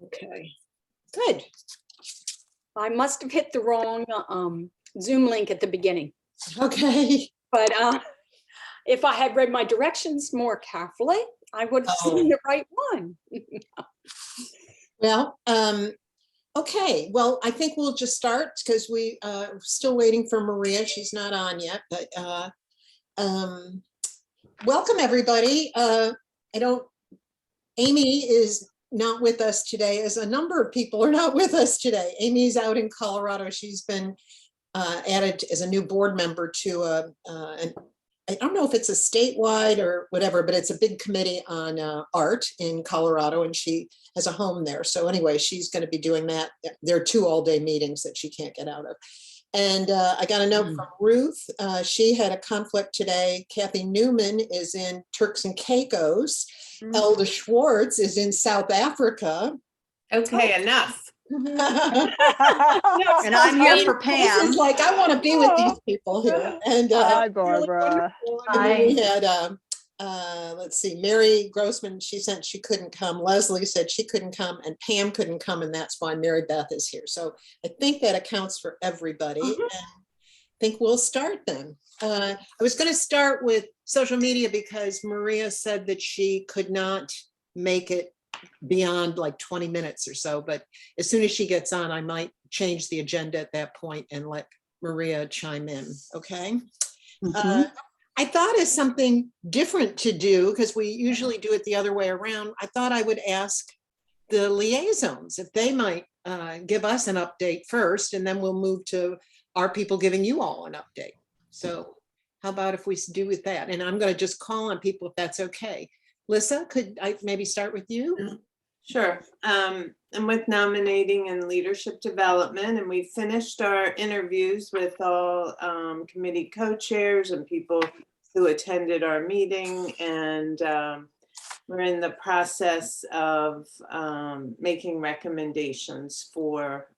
Okay, good. I must have hit the wrong Zoom link at the beginning. Okay. But if I had read my directions more carefully, I would have seen the right one. Well, okay. Well, I think we'll just start because we are still waiting for Maria. She's not on yet, but welcome everybody. Amy is not with us today, as a number of people are not with us today. Amy's out in Colorado. She's been added as a new board member to I don't know if it's a statewide or whatever, but it's a big committee on art in Colorado, and she has a home there. So anyway, she's going to be doing that. There are 2 all-day meetings that she can't get out of. And I got a note from Ruth. She had a conflict today. Kathy Newman is in Turks and Caicos. Elda Schwartz is in South Africa. Okay, enough. And I'm here for Pam. This is like, I want to be with these people here. And Hi, Barbara. and then we had, let's see, Mary Grossman, she sent she couldn't come. Leslie said she couldn't come, and Pam couldn't come, and that's why Mary Beth is here. So I think that accounts for everybody. And I think we'll start then. I was going to start with social media because Maria said that she could not make it beyond like 20 minutes or so, but as soon as she gets on, I might change the agenda at that point and let Maria chime in. Okay. I thought as something different to do, because we usually do it the other way around, I thought I would ask the liaisons if they might give us an update first, and then we'll move to our people giving you all an update. So how about if we do with that? And I'm going to just call on people if that's okay. Lissa, could I maybe start with you? Sure. I'm with nominating and leadership development, and we finished our interviews with all committee co-chairs and people who attended our meeting, and we're in the process of making recommendations for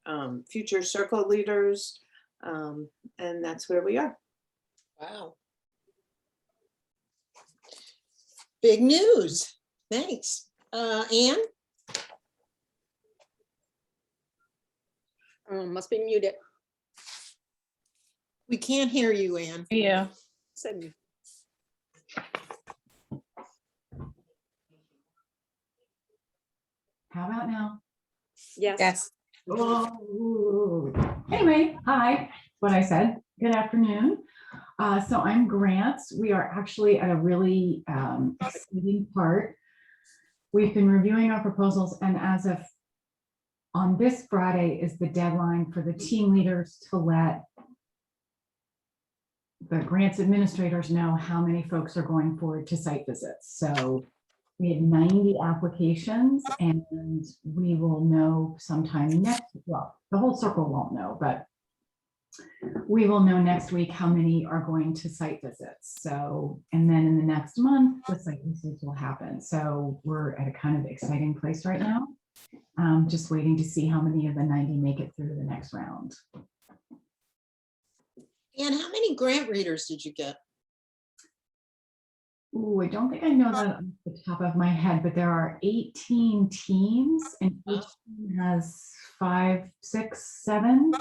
future circle leaders, and that's where we are. Wow. Big news. Thanks. Anne? Must be muted. We can't hear you, Anne. Yeah. Said- How about now? Yes. Oh. Anyway, hi, what I said. Good afternoon. So I'm Grant. We are actually at a really exciting part. We've been reviewing our proposals, and as of on this Friday is the deadline for the team leaders to let the grants administrators know how many folks are going forward to site visits. So we had 90 applications, and we will know sometime next, well, the whole circle won't know, but we will know next week how many are going to site visits. So, and then in the next month, the site visits will happen. So we're at a kind of exciting place right now. Just waiting to see how many of the 90 make it through the next round. Anne, how many grant readers did you get? Ooh, I don't think I know that off the top of my head, but there are 18 teams, and each team has 5, 6, 7,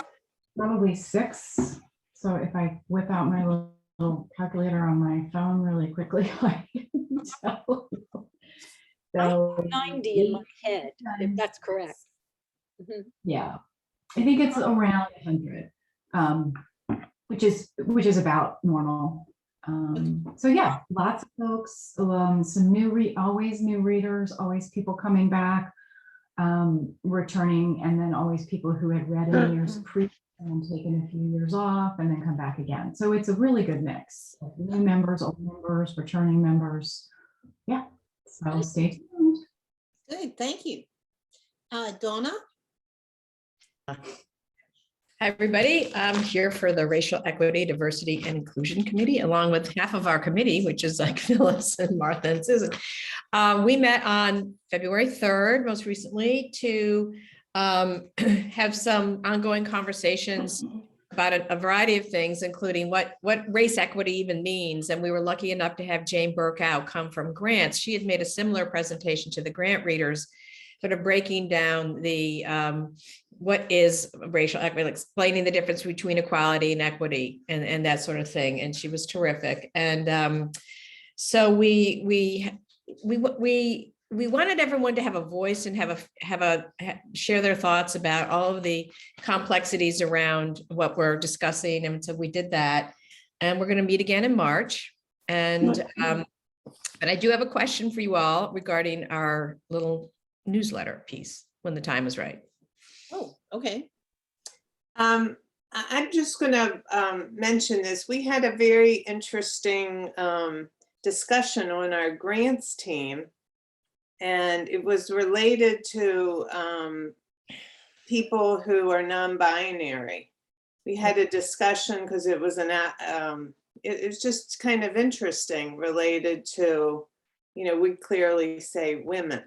probably 6. So if I whip out my little calculator on my phone really quickly, I can tell you. So I have 90 in my head, if that's correct. yeah, I think it's around 100, which is about normal. So yeah, lots of folks, some new always new readers, always people coming back, returning, and then always people who had read in years pre and taken a few years off and then come back again. So it's a really good mix of new members, old members, returning members. Yeah, so stay tuned. Good, thank you. Donna? Hi, everybody. I'm here for the Racial Equity, Diversity, and Inclusion Committee, along with half of our committee, which is like Phyllis and Martha and Susan. We met on February 3rd, most recently, to have some ongoing conversations about a variety of things, including what race equity even means. And we were lucky enough to have Jane Burkow come from grants. She had made a similar presentation to the grant readers, sort of breaking down the what is racial equity, explaining the difference between equality and equity and that sort of thing. And she was terrific. And so we wanted everyone to have a voice and share their thoughts about all of the complexities around what we're discussing. And so we did that, and we're going to meet again in March. And I do have a question for you all regarding our little newsletter piece when the time is right. Oh, okay. I'm just going to mention this. We had a very interesting discussion on our grants team, and it was related to people who are non-binary. We had a discussion because it was it was just kind of interesting, related to, we clearly say women.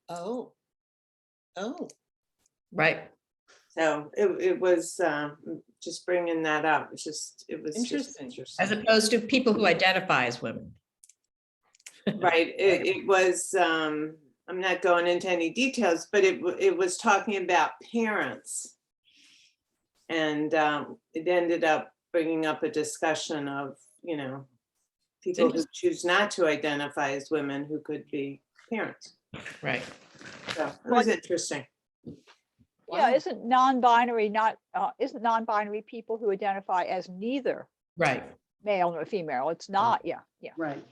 Oh. Right. So it was just bringing that up. It was Interesting. just interesting. As opposed to people who identify as women. Right. It was, I'm not going into any details, but it was talking about parents. And it ended up bringing up a discussion of, people who choose not to identify as women who could be parents. Right. So it was interesting. Yeah, Wow. isn't non-binary people who identify as neither Right. male nor female? It's not, yeah. Right.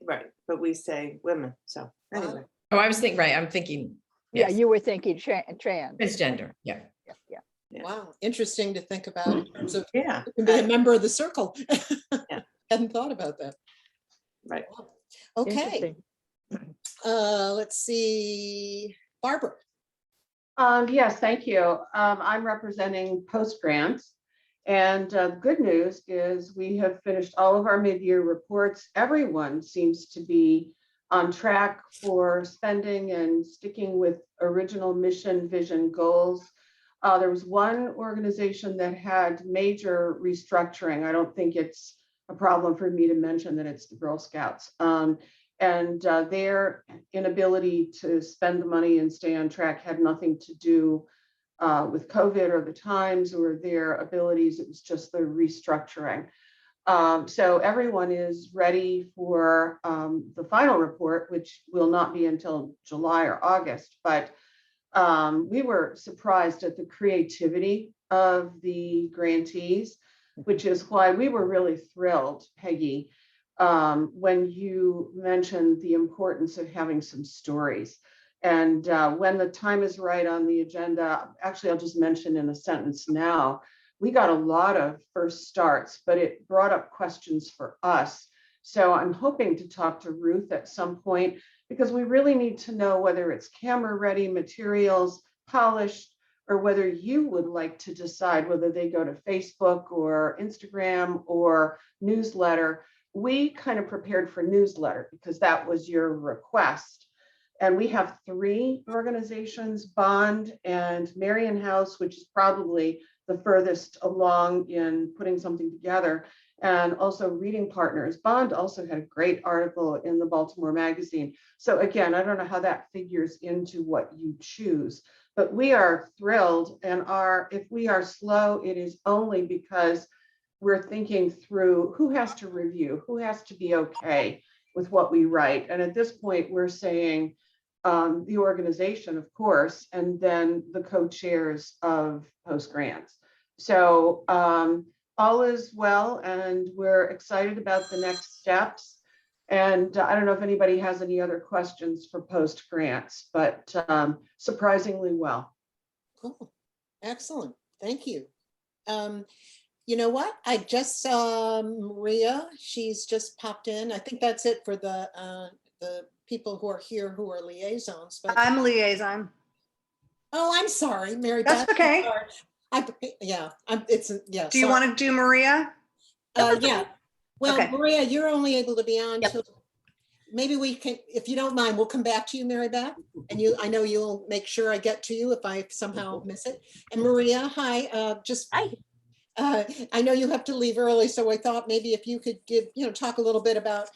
Right. But we say women. So anyway. Oh, I was thinking, right. I'm thinking. Yeah, Yes. you were thinking trans. Transgender. Yeah. Yeah. Yeah. Wow, interesting to think about in terms of Yeah. you can be a member of the circle. Yeah. Hadn't thought about that. Right. Wow. Okay, Interesting. let's see, Barbara. Yes, thank you. I'm representing Post Grants. And the good news is we have finished all of our mid-year reports. Everyone seems to be on track for spending and sticking with original mission, vision, goals. There was one organization that had major restructuring. I don't think it's a problem for me to mention that it's the Girl Scouts. And their inability to spend the money and stay on track had nothing to do with COVID or the times or their abilities. It was just the restructuring. So everyone is ready for the final report, which will not be until July or August. But we were surprised at the creativity of the grantees, which is why we were really thrilled, Peggy, when you mentioned the importance of having some stories. And when the time is right on the agenda, actually, I'll just mention in a sentence now, we got a lot of first starts, but it brought up questions for us. So I'm hoping to talk to Ruth at some point, because we really need to know whether it's camera ready materials, polished, or whether you would like to decide whether they go to Facebook or Instagram or newsletter. We kind of prepared for newsletter because that was your request. And we have 3 organizations, Bond and Marion House, which is probably the furthest along in putting something together, and also Reading Partners. Bond also had a great article in the Baltimore Magazine. So again, I don't know how that figures into what you choose, but we are thrilled. And if we are slow, it is only because we're thinking through who has to review, who has to be okay with what we write. And at this point, we're saying the organization, of course, and then the co-chairs of Post Grants. So all is well, and we're excited about the next steps. And I don't know if anybody has any other questions for Post Grants, but surprisingly well. Cool, excellent, thank you. You know what? I just saw Maria. She's just popped in. I think that's it for the people who are here who are liaisons. But I'm a liaison. oh, I'm sorry, Mary That's Beth. okay. Yeah. Do you want to do Maria? Yeah. Well, Okay. Maria, you're only able to be on Yep. till maybe we can, if you don't mind, we'll come back to you, Mary Beth. And I know you'll make sure I get to you if I somehow miss it. And Maria, hi, Hi. I know you have to leave early, so I thought maybe if you could talk a little bit about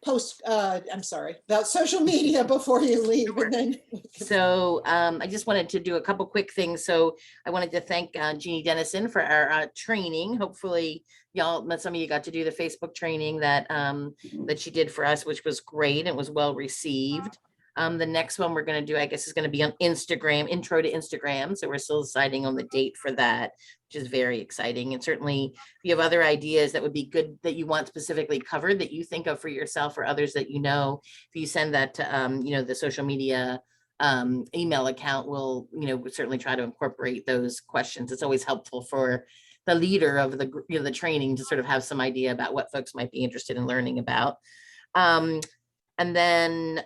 about social media before you leave, and then. So I just wanted to do a couple quick things. So I wanted to thank Jeannie Dennison for our training. Hopefully some of you got to do the Facebook training that that she did for us, which was great. It was well received. The next one we're going to do, I guess, is going to be on Instagram, intro to Instagram. So we're still deciding on the date for that, which is very exciting. And certainly if you have other ideas that would be good that you want specifically covered that you think of for yourself or others that you know, if you send that to, the social media email account, we'll certainly try to incorporate those questions. It's always helpful for the leader of the the training to sort of have some idea about what folks might be interested in learning about. And then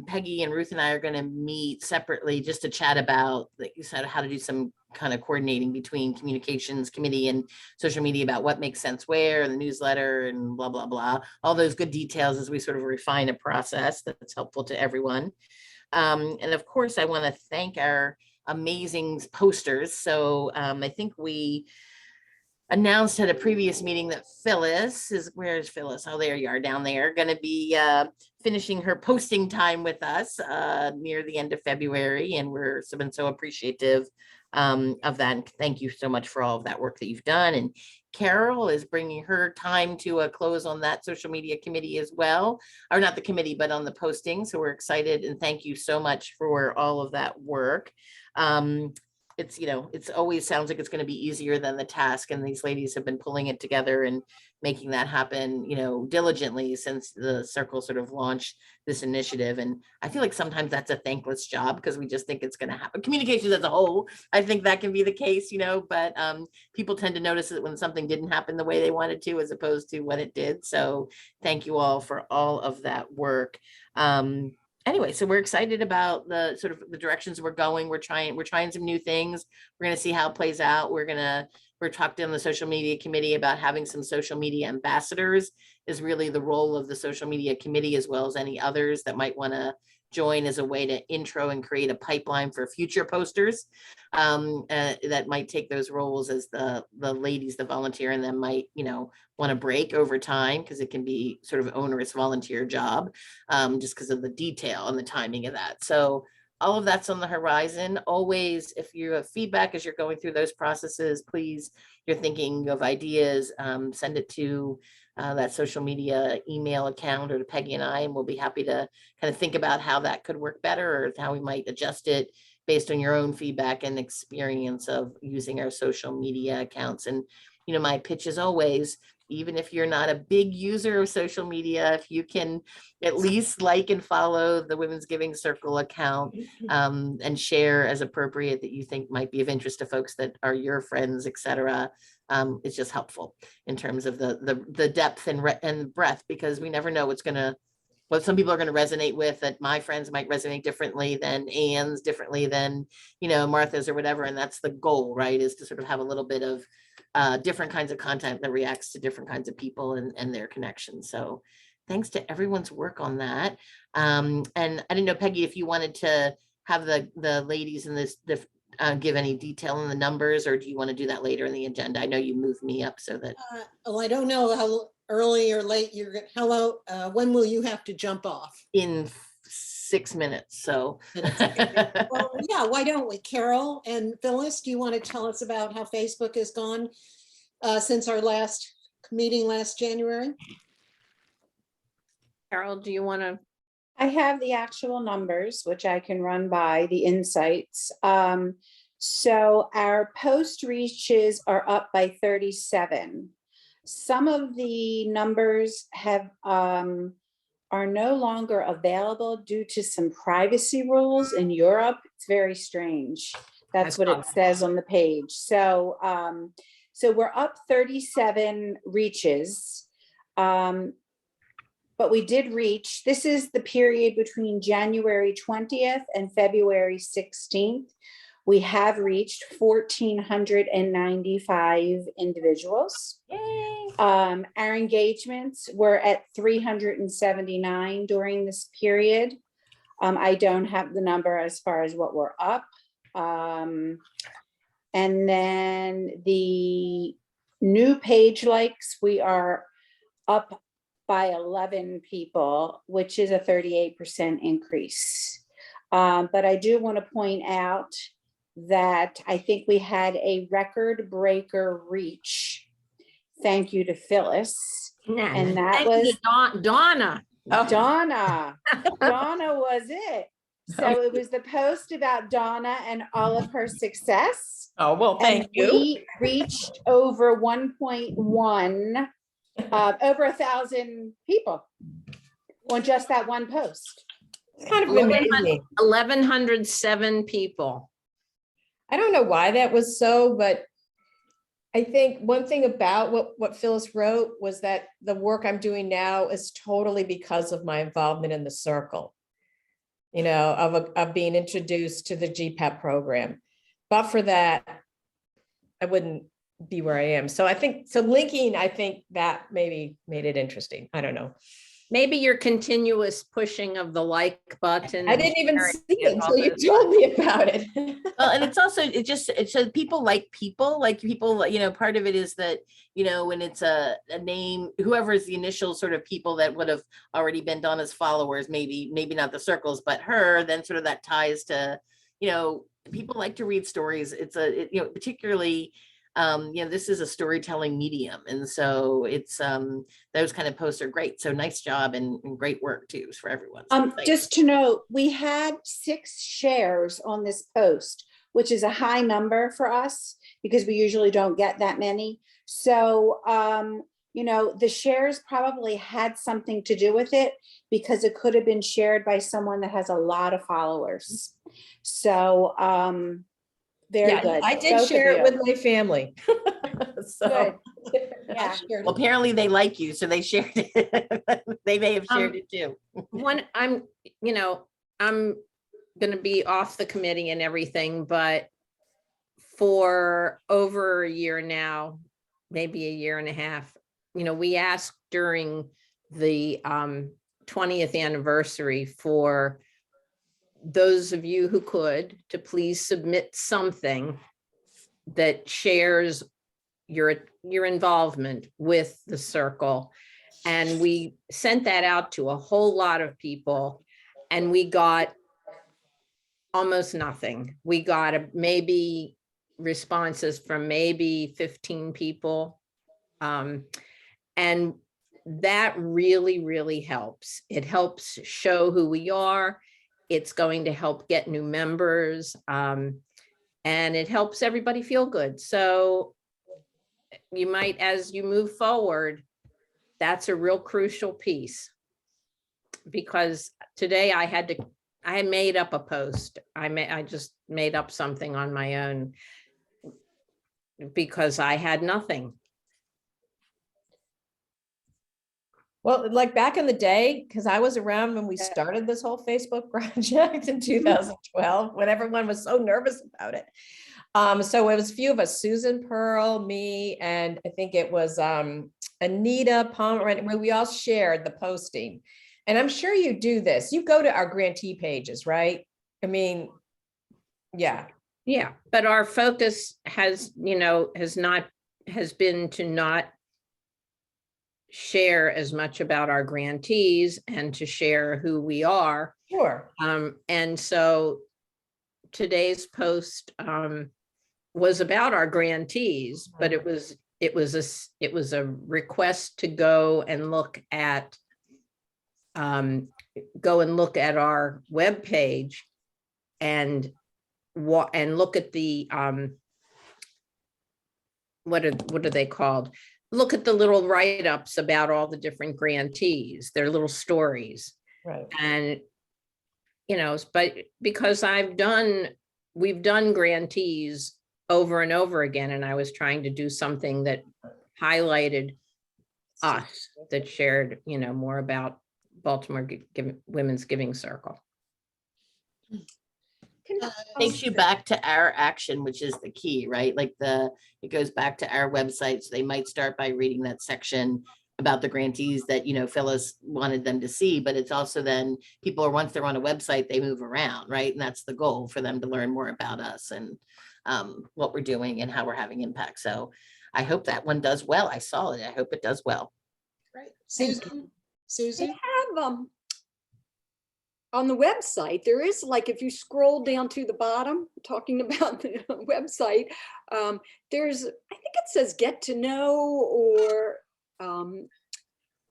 Peggy and Ruth and I are going to meet separately just to chat about, like you said, how to do some kind of coordinating between communications committee and social media about what makes sense where, the newsletter and blah, blah, blah. All those good details as we sort of refine a process that's helpful to everyone. And of course, I want to thank our amazing posters. So I think we announced at a previous meeting that Phyllis is, where's Phyllis? Oh, there you are down there, going to be finishing her posting time with us near the end of February. And we're been so appreciative of that. And thank you so much for all of that work that you've done. And Carol is bringing her time to a close on that social media committee as well, or not the committee, but on the posting. So we're excited and thank you so much for all of that work. It's, it's always sounds like it's going to be easier than the task. And these ladies have been pulling it together and making that happen, diligently since the circle sort of launched this initiative. And I feel like sometimes that's a thankless job because we just think it's going to happen. Communications as a whole, I think that can be the case, but people tend to notice it when something didn't happen the way they wanted to, as opposed to when it did. So thank you all for all of that work. Anyway, so we're excited about the sort of the directions we're going. We're trying some new things. We're going to see how it plays out. We're talking on the social media committee about having some social media ambassadors is really the role of the social media committee, as well as any others that might want to join as a way to intro and create a pipeline for future posters that might take those roles as the ladies, the volunteer, and then might, want to break over time because it can be sort of onerous volunteer job just because of the detail and the timing of that. So all of that's on the horizon. Always, if you have feedback as you're going through those processes, please, you're thinking of ideas, send it to that social media email account or to Peggy and I, and we'll be happy to kind of think about how that could work better or how we might adjust it based on your own feedback and experience of using our social media accounts. And, my pitch is always, even if you're not a big user of social media, if you can at least like and follow the Women's Giving Circle account and share as appropriate that you think might be of interest to folks that are your friends, etc. It's just helpful in terms of the depth and breadth, because we never know what some people are going to resonate with, that my friends might resonate differently than Anne's, differently than, Martha's or whatever. And that's the goal, right? Is to sort of have a little bit of different kinds of content that reacts to different kinds of people and their connections. So thanks to everyone's work on that. And I didn't know, Peggy, if you wanted to have the ladies in this give any detail on the numbers, or do you want to do that later in the agenda? I know you moved me up so that. Well, I don't know how early or late when will you have to jump off? In 6 minutes, so. Well, yeah, why don't we? Carol and Phyllis, do you want to tell us about how Facebook has gone since our last meeting last January? Carol, do you want to? I have the actual numbers, which I can run by the insights. So our post reaches are up by 37. Some of the numbers are no longer available due to some privacy rules in Europe. It's very strange. That's what it says on the page. So, so we're up 37 reaches. But we did reach, this is the period between January 20th and February 16th. We have reached 1,495 individuals. Yay. Our engagements were at 379 during this period. I don't have the number as far as what we're up. And then the new page likes, we are up by 11 people, which is a 38% increase. But I do want to point out that I think we had a record breaker reach. Thank you to Phyllis. And that was Donna. Oh, Donna. Donna was it. So it was the post about Donna and all of her success. oh, well, And thank you. we reached over 1.1, over 1,000 people on just that one post. It's kind of amazing. 1,107 people. I don't know why that was so, but I think one thing about what Phyllis wrote was that the work I'm doing now is totally because of my involvement in the circle, you know, of being introduced to the GPAP program. But for that, I wouldn't be where I am. So I think, so linking, I think that maybe made it interesting. I don't know. Maybe your continuous pushing of the like button. I and didn't even sharing see it and until all you those told me about it. Well, and it's also, it shows people, you know, part of it is that, you know, when it's a name, whoever's the initial sort of people that would have already been Donna's followers, maybe not the circles, but her, then sort of that ties to, you know, people like to read stories. You know, particularly, you know, this is a storytelling medium. And so it's, those kind of posts are great. So nice job and great work too for everyone. So thanks. Just to note, we had 6 shares on this post, which is a high number for us because we usually don't get that many. So, you know, the shares probably had something to do with it because it could have been shared by someone that has a lot of followers. So, very Yeah, good. I did Both of share it you. with my family. So, Good. Yeah. Well, apparently they like you, so they shared it. They may have shared it too. I'm going to be off the committee and everything, but for over a year now, maybe a year and a half, you know, we asked during the 20th anniversary for those of you who could to please submit something that shares your involvement with the circle. And we sent that out to a whole lot of people and we got almost nothing. We got maybe responses from maybe 15 people. And that really, really helps. It helps show who we are. It's going to help get new members. And it helps everybody feel good. So you might, as you move forward, that's a real crucial piece. Because today I had made up a post. I just made up something on my own because I had nothing. well, like back in the day, because I was around when we started this whole Facebook project in 2012, when everyone was so nervous about it. So it was a few of us, Susan Pearl, me, and I think it was Anita Pomerant, where we all shared the posting. And I'm sure you do this. You go to our grantee pages, right? I mean, yeah. Yeah, but our focus has been to not share as much about our grantees and to share who we are. Sure. And so today's post was about our grantees, but it was a request to go and look at our webpage and look at the what are they called? Look at the little write-ups about all the different grantees, their little stories. Right. And, you know, but because we've done grantees over and over again, and I was trying to do something that highlighted us, that shared, you know, more about Baltimore Women's Giving Circle. Can Takes you back to our action, which is the key, right? Like it goes back to our website. So they might start by reading that section about the grantees that, Phyllis wanted them to see, but it's also then people are, once they're on a website, they move around, right? And that's the goal, for them to learn more about us and what we're doing and how we're having impact. So I hope that one does well. I saw it. I hope it does well. Right. They Susan? have, on the website, there is, like, if you scroll down to the bottom, talking about the website, there's, I think it says get to know, or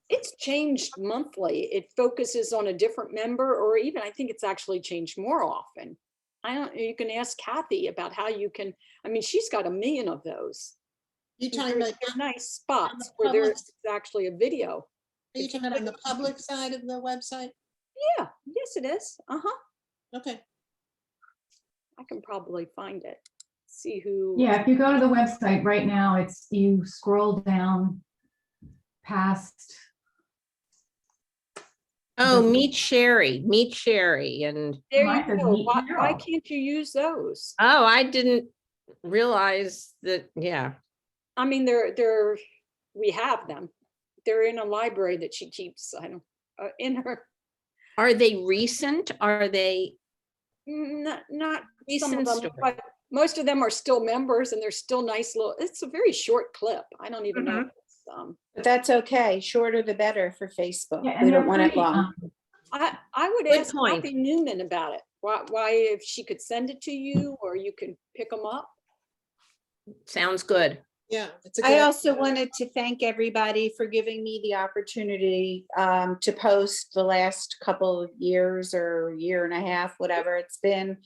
it's changed monthly. It focuses on a different member, or even, I think it's actually changed more often. You can ask Kathy about how you can, I mean, she's got 1 million of those. You talking about, They're nice spots the where public- there's actually a video. are you talking about on the public side of the website? Yeah, yes, it is. Okay. I can probably find it. See who. Yeah, if you go to the website right now, you scroll down past. Oh, meet Sherry, and, There Mine you says go. meet Why Carol. can't you use those? oh, I didn't realize that, yeah. I mean, we have them. They're in a library that she keeps, I don't, in her, Are they recent? Are they not some of recent them, story? but most of them are still members, and they're still nice little, it's a very short clip. I don't even know. If it's, But that's okay. Shorter the better for Facebook. Yeah, and We they're don't want it pretty, long. I would Good ask point. Kathy Newman about it. Why, if she could send it to you, or you can pick them up. Sounds good. Yeah. It's a I good also idea. wanted to thank everybody for giving me the opportunity to post the last couple of years, or year and a half, whatever it's been.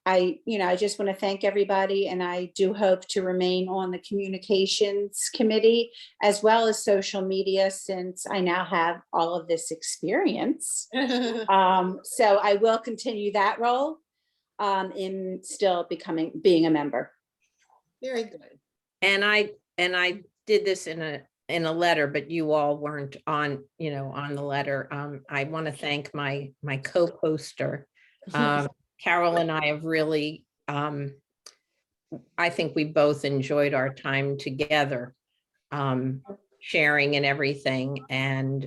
I just want to thank everybody, and I do hope to remain on the communications committee as well as social media, since I now have all of this experience. So I will continue that role in still being a member. Very good. And I did this in a letter, but you all weren't on, on the letter. I want to thank my co-poster. Carol and I have really, I think we both enjoyed our time together, sharing and everything. And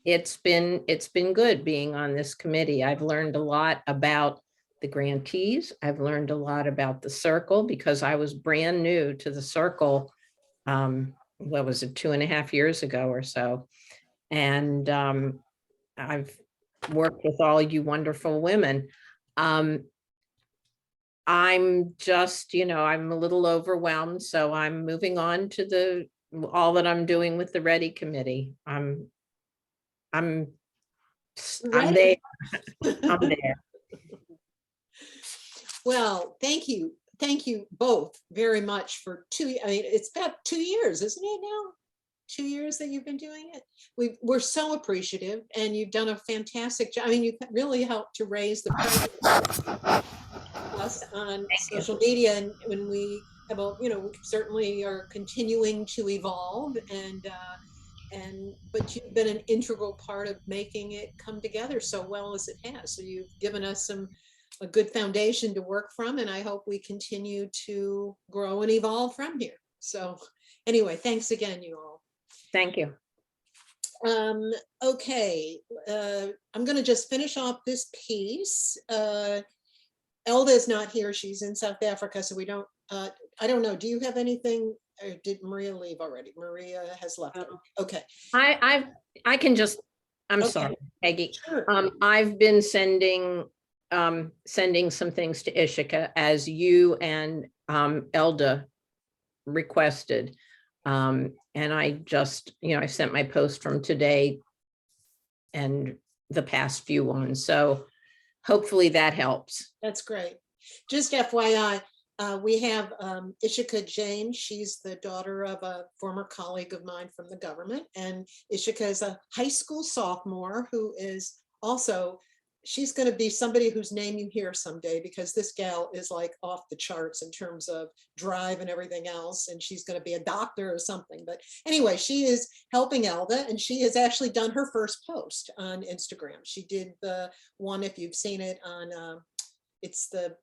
it's been good being on this committee. I've learned a lot about the grantees. I've learned a lot about the circle, because I was brand new to the circle. What was it, 2.5 years ago or so? And I've worked with all you wonderful women. I'm just, I'm a little overwhelmed, so I'm moving on to all that I'm doing with the Ready Committee. I'm there. I'm there. Well, thank you. Thank you both very much for it's about 2 years, isn't it now? 2 years that you've been doing it. We're so appreciative, and you've done a fantastic job. I mean, you really helped to raise the presence of us on social media, and when we have certainly are continuing to evolve, but you've been an integral part of making it come together so well as it has. So you've given us a good foundation to work from, and I hope we continue to grow and evolve from here. So anyway, thanks again, you all. Thank you. Okay, I'm going to just finish off this piece. Elda is not here. She's in South Africa, so we don't, I don't know. Do you have anything, or did Maria leave already? Maria has left. Okay. I can just, I'm Okay. sorry, Peggy. Sure. I've been sending some things to Ishika, as you and Elda requested. And I just, I sent my post from today and the past few ones. So hopefully that helps. That's great. Just FYI, we have Ishika Jain. She's the daughter of a former colleague of mine from the government. And Ishika is a high school sophomore who is also, she's going to be somebody whose name you hear someday, because this gal is like off the charts in terms of drive and everything else. And she's going to be a doctor or something. But anyway, she is helping Elda, and she has actually done her first post on Instagram. She did the one, if you've seen it, on it's the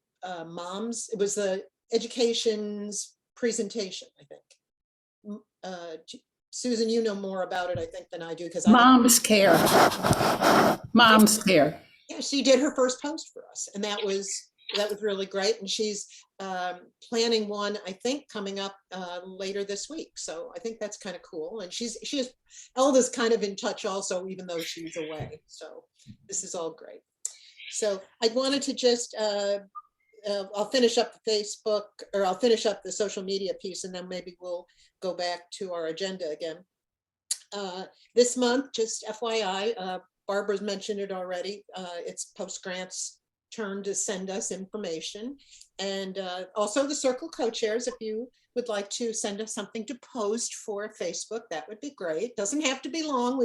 moms, it was the education's presentation, I think. Susan, you know more about it, I think, than I do, because Mom's Care. Mom's Care. Yeah, she did her first post for us, and that was really great. And she's planning one, I think, coming up later this week. So I think that's kind of cool. And Elda's kind of in touch also, even though she's away. So this is all great. So I wanted to just I'll finish up the Facebook, or I'll finish up the social media piece, and then maybe we'll go back to our agenda again. This month, just FYI, Barbara's mentioned it already. It's Post Grant's turn to send us information. And also the Circle co-chairs, if you would like to send us something to post for Facebook, that would be great. Doesn't have to be long.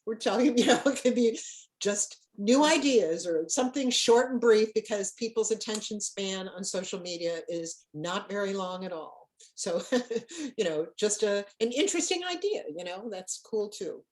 We're telling you, it can be just new ideas or something short and brief, because people's attention span on social media is not very long at all. So, just an interesting idea, that's cool too.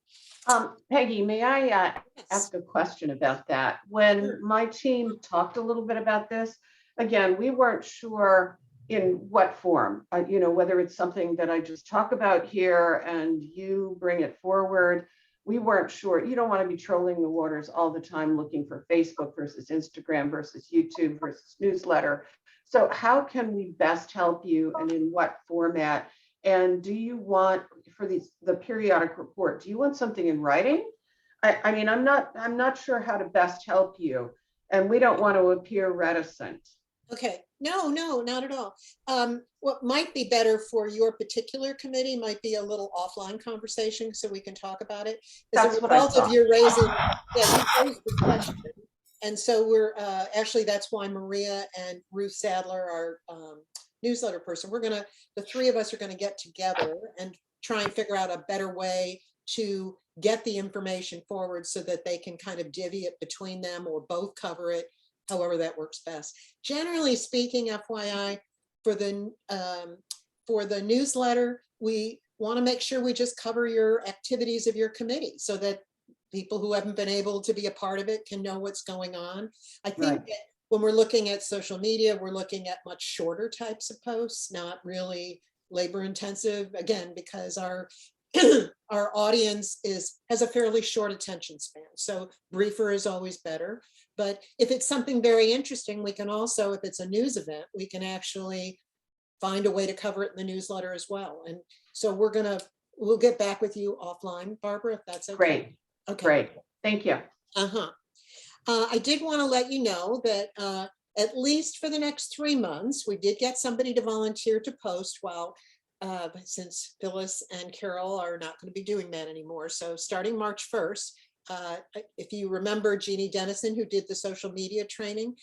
Peggy, may I ask a question about that? When my team talked a little bit about this, again, we weren't sure in what form, whether it's something that I just talk about here and you bring it forward. We weren't sure. You don't want to be trolling the waters all the time looking for Facebook versus Instagram versus YouTube versus newsletter. So how can we best help you, and in what format? And do you want, for the periodic report, do you want something in writing? I mean, I'm not sure how to best help you, and we don't want to appear reticent. Okay, no, not at all. What might be better for your particular committee might be a little offline conversation, so we can talk about it. That's what I thought. Of your raising, you raised the question. And so we're actually, that's why Maria and Ruth Sadler, our newsletter person, the three of us are gonna get together and try and figure out a better way to get the information forward so that they can kind of divvy it between them or both cover it, however that works best. Generally speaking, FYI, for the newsletter, we want to make sure we just cover your activities of your committee so that people who haven't been able to be a part of it can know what's going on. I think that when we're looking at social media, we're looking at much shorter types of posts, not really labor intensive, again, because our audience has a fairly short attention span. So briefer is always better. But if it's something very interesting, we can also, if it's a news event, we can actually find a way to cover it in the newsletter as well. And so we'll get back with you offline, Barbara, if that's okay. Great. Okay. Great. Thank you. I did want to let you know that at least for the next 3 months, we did get somebody to volunteer to post while since Phyllis and Carol are not going to be doing that anymore. So starting March 1st, if you remember Jeannie Dennison, who did the social media training,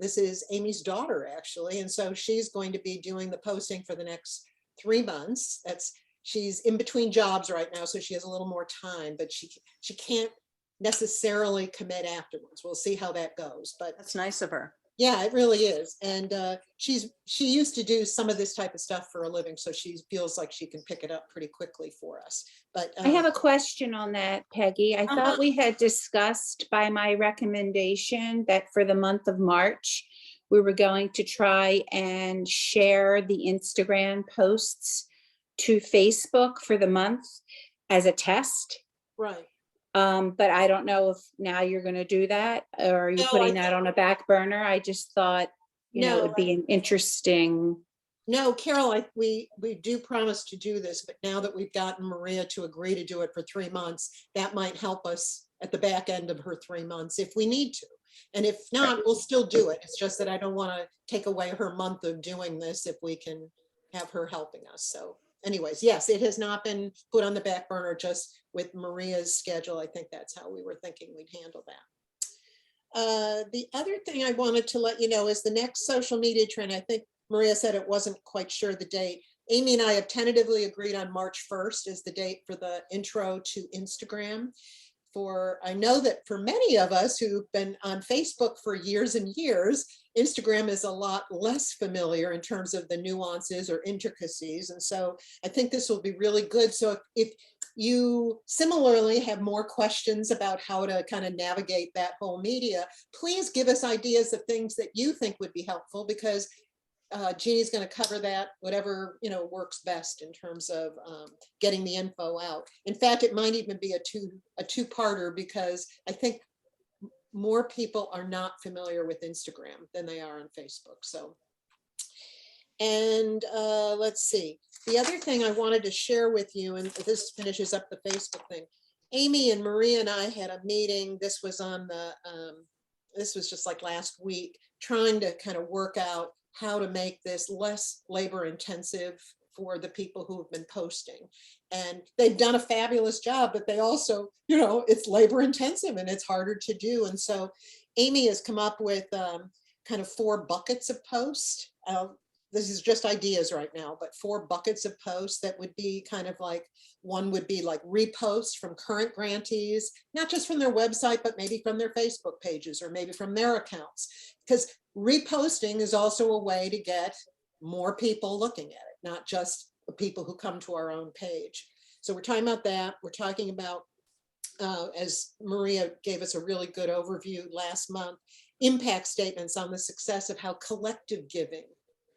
this is Amy's daughter actually. And so she's going to be doing the posting for the next 3 months. She's in between jobs right now, so she has a little more time, but she can't necessarily commit afterwards. We'll see how that goes, but that's nice of her. Yeah, it really is. And she used to do some of this type of stuff for a living, so she feels like she can pick it up pretty quickly for us. But I have a question on that, Peggy. I thought we had discussed by my recommendation that for the month of March, we were going to try and share the Instagram posts to Facebook for the month as a test. Right. But I don't know if now you're going to do that, or are you putting that on a back burner? I just thought, it would be an interesting. No, Carol, we do promise to do this, but now that we've gotten Maria to agree to do it for 3 months, that might help us at the back end of her 3 months if we need to. And if not, we'll still do it. It's just that I don't want to take away her month of doing this if we can have her helping us. So anyways, yes, it has not been put on the back burner, just with Maria's schedule. I think that's how we were thinking we'd handle that. The other thing I wanted to let you know is the next social media trend. I think Maria said it wasn't quite sure the date. Amy and I have tentatively agreed on March 1st as the date for the intro to Instagram. I know that for many of us who've been on Facebook for years and years, Instagram is a lot less familiar in terms of the nuances or intricacies. And so I think this will be really good. So if you similarly have more questions about how to kind of navigate that whole media, please give us ideas of things that you think would be helpful, because Jeannie's going to cover that, whatever, you know, works best in terms of getting the info out. In fact, it might even be a two-parter, because I think more people are not familiar with Instagram than they are on Facebook. So, and let's see. The other thing I wanted to share with you, and this finishes up the Facebook thing. Amy and Maria and I had a meeting. This was on the, this was just like last week, trying to kind of work out how to make this less labor intensive for the people who have been posting. And they've done a fabulous job, but they also, you know, it's labor intensive and it's harder to do. And so Amy has come up with kind of 4 buckets of posts. This is just ideas right now, but 4 buckets of posts that would be kind of like, one would be like reposts from current grantees, not just from their website, but maybe from their Facebook pages or maybe from their accounts. Because reposting is also a way to get more people looking at it, not just the people who come to our own page. So we're talking about that. We're talking about, as Maria gave us a really good overview last month, impact statements on the success of how collective giving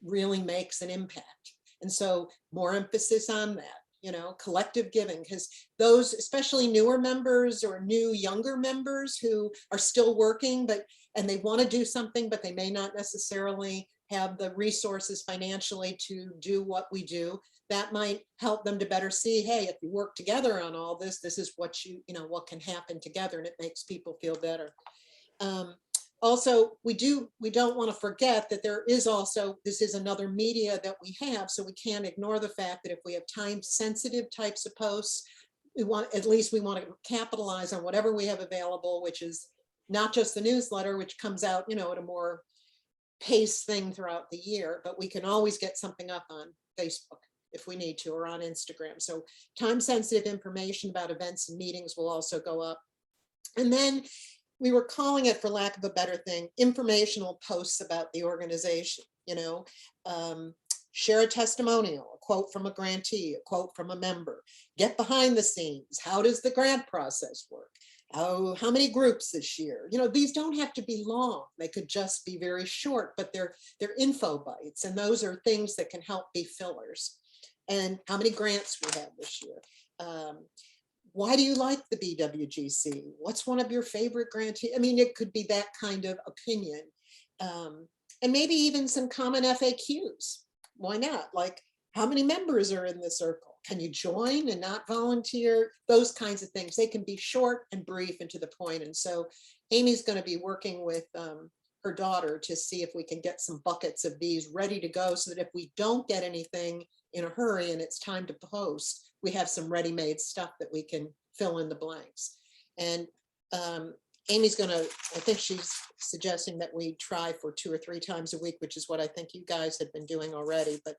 really makes an impact. And so more emphasis on that, you know, collective giving, because those, especially newer members or new younger members who are still working, and they want to do something, but they may not necessarily have the resources financially to do what we do, that might help them to better see, hey, if you work together on all this, this is what you know, what can happen together, and it makes people feel better. Also, we don't want to forget that there is also, this is another media that we have, so we can't ignore the fact that if we have time sensitive types of posts, we want to capitalize on whatever we have available, which is not just the newsletter, which comes out, you know, at a more paced thing throughout the year, but we can always get something up on Facebook if we need to, or on Instagram. So time sensitive information about events and meetings will also go up. And then we were calling it, for lack of a better thing, informational posts about the organization, you know, share a testimonial, a quote from a grantee, a quote from a member, get behind the scenes. How does the grant process work? How many groups this year? You know, these don't have to be long. They could just be very short, but they're info bites. And those are things that can help be fillers. And how many grants we have this year? Why do you like the BWGC? What's one of your favorite grantees? I mean, it could be that kind of opinion. And maybe even some common FAQs. Why not? Like, how many members are in the circle? Can you join and not volunteer? Those kinds of things. They can be short and brief and to the point. And so Amy's going to be working with her daughter to see if we can get some buckets of these ready to go, so that if we don't get anything in a hurry and it's time to post, we have some ready-made stuff that we can fill in the blanks. And Amy's gonna, I think she's suggesting that we try for 2 or 3 times a week, which is what I think you guys have been doing already, but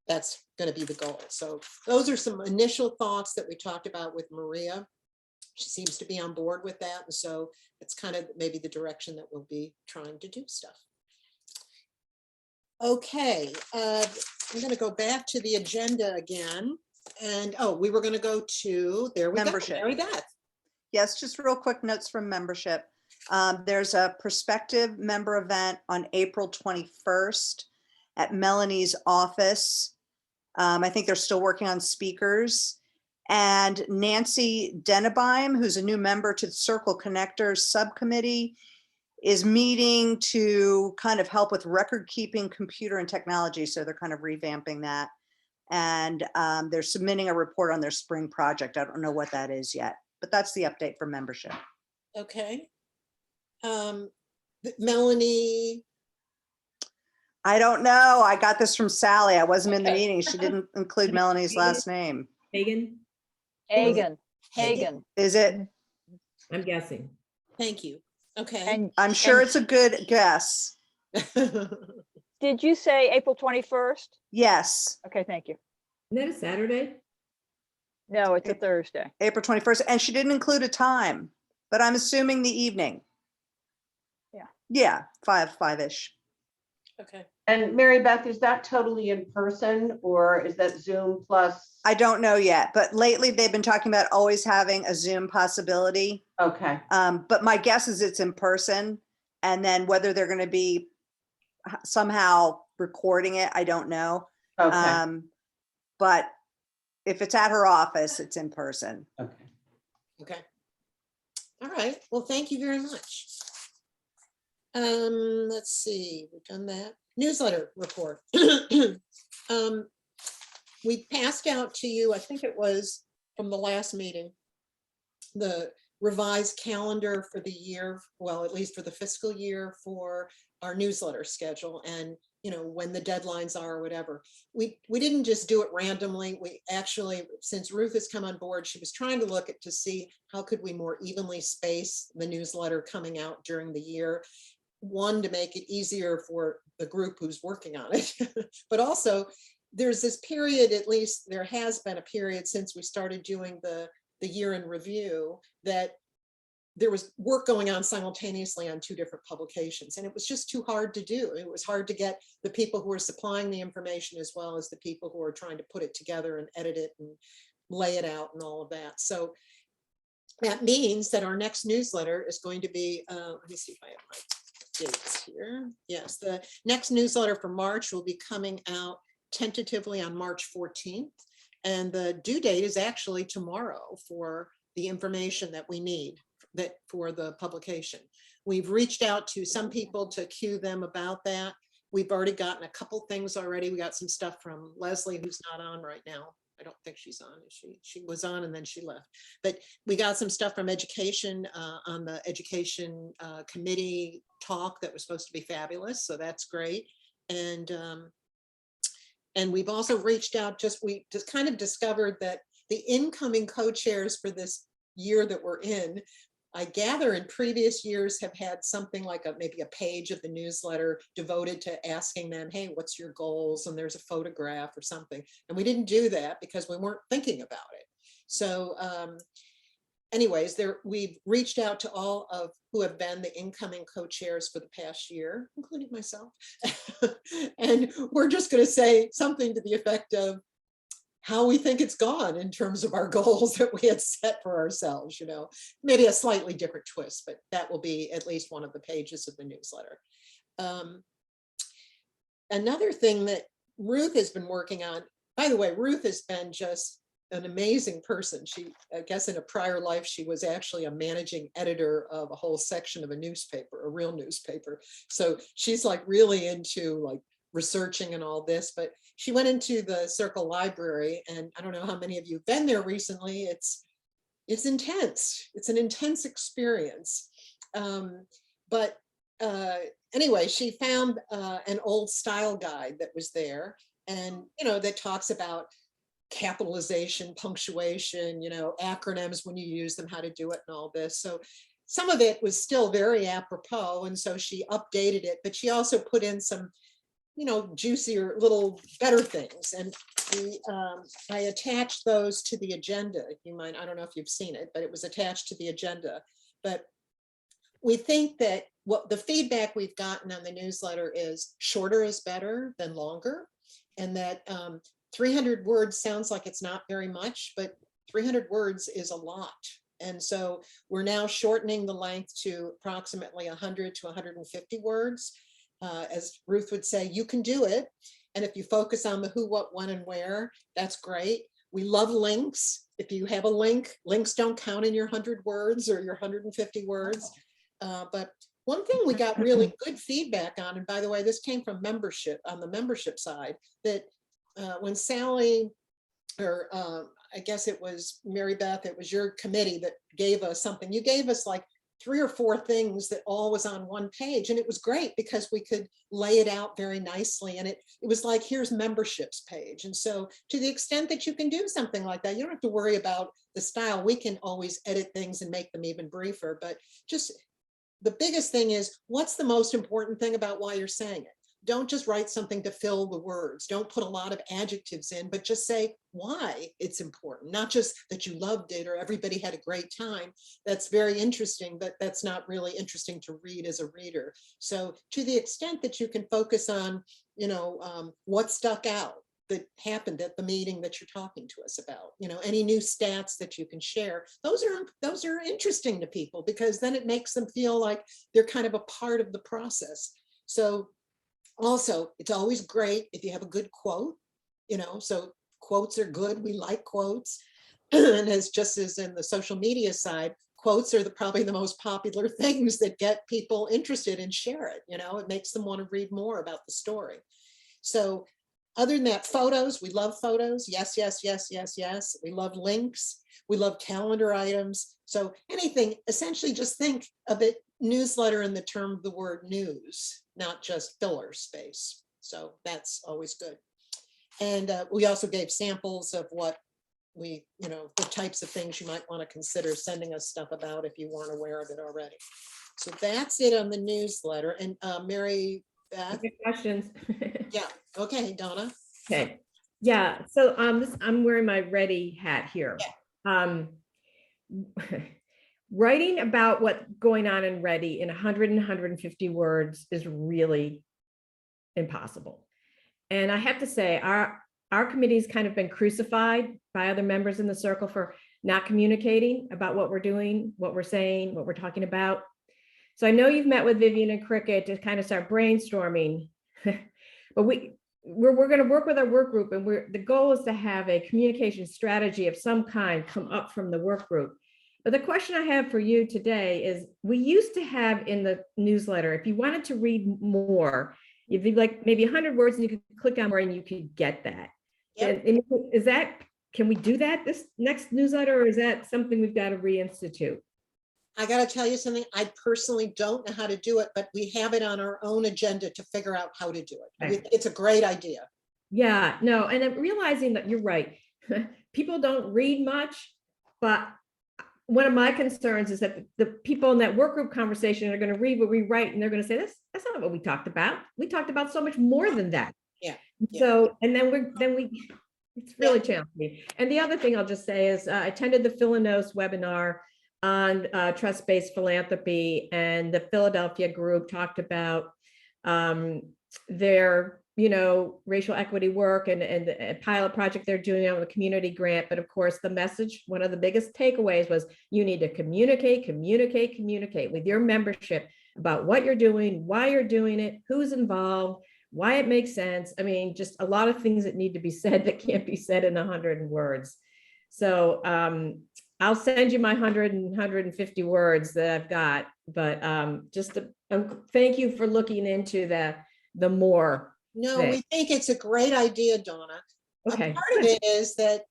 that's gonna be the goal. So those are some initial thoughts that we talked about with Maria. She seems to be on board with that. And so it's kind of maybe the direction that we'll be trying to do stuff. Okay, I'm gonna go back to the agenda again. And, oh, we were gonna go to, there we go, Membership. Mary Beth. Yes, just real quick notes from membership. There's a prospective member event on April 21st at Melanie's office. I think they're still working on speakers. And Nancy Dennebeim, who's a new member to the Circle Connectors Subcommittee, is meeting to kind of help with record keeping, computer and technology. So they're kind of revamping that. And they're submitting a report on their spring project. I don't know what that is yet, but that's the update for membership. Okay. Melanie. I don't know. I got this from Sally. I wasn't in the meeting. She didn't include Melanie's last name. Hagan, Hagan. Is it? I'm guessing. Thank you. Okay. And I'm sure it's a good guess. did you say April 21st? Yes, Okay, thank you. Isn't that a Saturday? No, it's a Thursday. April 21st. And she didn't include a time, but I'm assuming the evening. Yeah. Yeah, five-ish. Okay. And Mary Beth, is that totally in person or is that Zoom plus? I don't know yet, but lately they've been talking about always having a Zoom possibility. Okay, But my guess is it's in person, and then whether they're going to be somehow recording it, I don't know. okay, But if it's at her office, it's in person. okay. Okay. All right. Well, thank you very much. Let's see, we've done that. Newsletter report. We passed out to you, I think it was from the last meeting, the revised calendar for the year, well, at least for the fiscal year for our newsletter schedule and, you know, when the deadlines are or whatever. We didn't just do it randomly. We actually, since Ruth has come on board, she was trying to look at to see how could we more evenly space the newsletter coming out during the year. One, to make it easier for the group who's working on it, but also there's this period, at least there has been a period since we started doing the year in review, that there was work going on simultaneously on two different publications, and it was just too hard to do. It was hard to get the people who are supplying the information as well as the people who are trying to put it together and edit it and lay it out and all of that. So that means that our next newsletter is going to be, let me see if I have my dates here. Yes, the next newsletter for March will be coming out tentatively on March 14th. And the due date is actually tomorrow for the information that we need that for the publication. We've reached out to some people to cue them about that. We've already gotten a couple things already. We got some stuff from Leslie, who's not on right now. I don't think she's on. She was on and then she left. But we got some stuff from education on the education committee talk that was supposed to be fabulous. So that's great. And we've also reached out, we just kind of discovered that the incoming co-chairs for this year that we're in, I gather in previous years have had something like maybe a page of the newsletter devoted to asking them, hey, what's your goals? And there's a photograph or something. And we didn't do that because we weren't thinking about it. So anyways, we've reached out to all of who have been the incoming co-chairs for the past year, including myself. And we're just going to say something to the effect of how we think it's gone in terms of our goals that we had set for ourselves, you know, maybe a slightly different twist, but that will be at least one of the pages of the newsletter. Another thing that Ruth has been working on, by the way, Ruth has been just an amazing person. I guess in a prior life, she was actually a managing editor of a whole section of a newspaper, a real newspaper. So she's like really into like researching and all this, but she went into the Circle Library, and I don't know how many of you have been there recently. It's intense. It's an intense experience. But anyway, she found an old style guide that was there, and you know, that talks about capitalization, punctuation, you know, acronyms when you use them, how to do it and all this. So some of it was still very apropos, and so she updated it, but she also put in some, you know, juicier little better things. And I attached those to the agenda. You might, I don't know if you've seen it, but it was attached to the agenda. But we think that what the feedback we've gotten on the newsletter is shorter is better than longer, and that 300 words sounds like it's not very much, but 300 words is a lot. And so we're now shortening the length to approximately 100 to 150 words. As Ruth would say, you can do it. And if you focus on the who, what, when, and where, that's great. We love links. If you have a link, links don't count in your 100 words or your 150 words. But one thing we got really good feedback on, and by the way, this came from membership, on the membership side, that when Sally, or I guess it was Mary Beth, it was your committee that gave us something. You gave us like 3 or 4 things that all was on one page, and it was great because we could lay it out very nicely, and it was like, here's memberships page. And so to the extent that you can do something like that, you don't have to worry about the style. We can always edit things and make them even briefer, but just the biggest thing is, what's the most important thing about why you're saying it? don't just write something to fill the words. Don't put a lot of adjectives in, but just say why it's important. Not just that you loved it or everybody had a great time. That's very interesting, but that's not really interesting to read as a reader. So to the extent that you can focus on, what stuck out that happened at the meeting that you're talking to us about, any new stats that you can share, those are interesting to people, because then it makes them feel like they're kind of a part of the process. So also, it's always great if you have a good quote, so quotes are good. We like quotes. And just as in the social media side, quotes are probably the most popular things that get people interested and share it. It makes them want to read more about the story. So other than that, photos, we love photos. Yes, yes, yes, yes, yes. We love links. We love calendar items. So anything, essentially just think of it, newsletter in the term of the word news, not just filler space. So that's always good. And we also gave samples of what the types of things you might want to consider sending us stuff about if you weren't aware of it already. So that's it on the newsletter. And Mary Beth? Questions? Yeah. Okay, Donna. Okay. Yeah. So I'm wearing my ready hat here. Writing about what's going on in Ready in 100 and 150 words is really impossible. And I have to say, our committee's kind of been crucified by other members in the circle for not communicating about what we're doing, what we're saying, what we're talking about. So I know you've met with Vivian and Cricket to kind of start brainstorming, but we're going to work with our work group, and the goal is to have a communication strategy of some kind come up from the work group. But the question I have for you today is, we used to have in the newsletter, if you wanted to read more, if you like maybe 100 words and you could click on more and you could get that. Yep. And can we do that this next newsletter, or is that something we've got to reinstitute? I got to tell you something. I personally don't know how to do it, but we have it on our own agenda to figure out how to do it. Right. It's a great idea. Yeah, no, and I'm realizing that you're right. People don't read much, but one of my concerns is that the people in that work group conversation are going to read what we write, and they're going to say, that's not what we talked about. We talked about so much more than that. Yeah. So, and then it's really challenging. And the other thing I'll just say is I attended the Philanos webinar on trust-based philanthropy, and the Philadelphia group talked about their racial equity work and a pilot project they're doing on the community grant. But of course, the message, one of the biggest takeaways was you need to communicate with your membership about what you're doing, why you're doing it, who's involved, why it makes sense. I mean, just a lot of things that need to be said that can't be said in 100 words. So I'll send you my 100 and 150 words that I've got, but thank you for looking into the more. No, thing. we think it's a great idea, Donna. Okay. Part of it is that,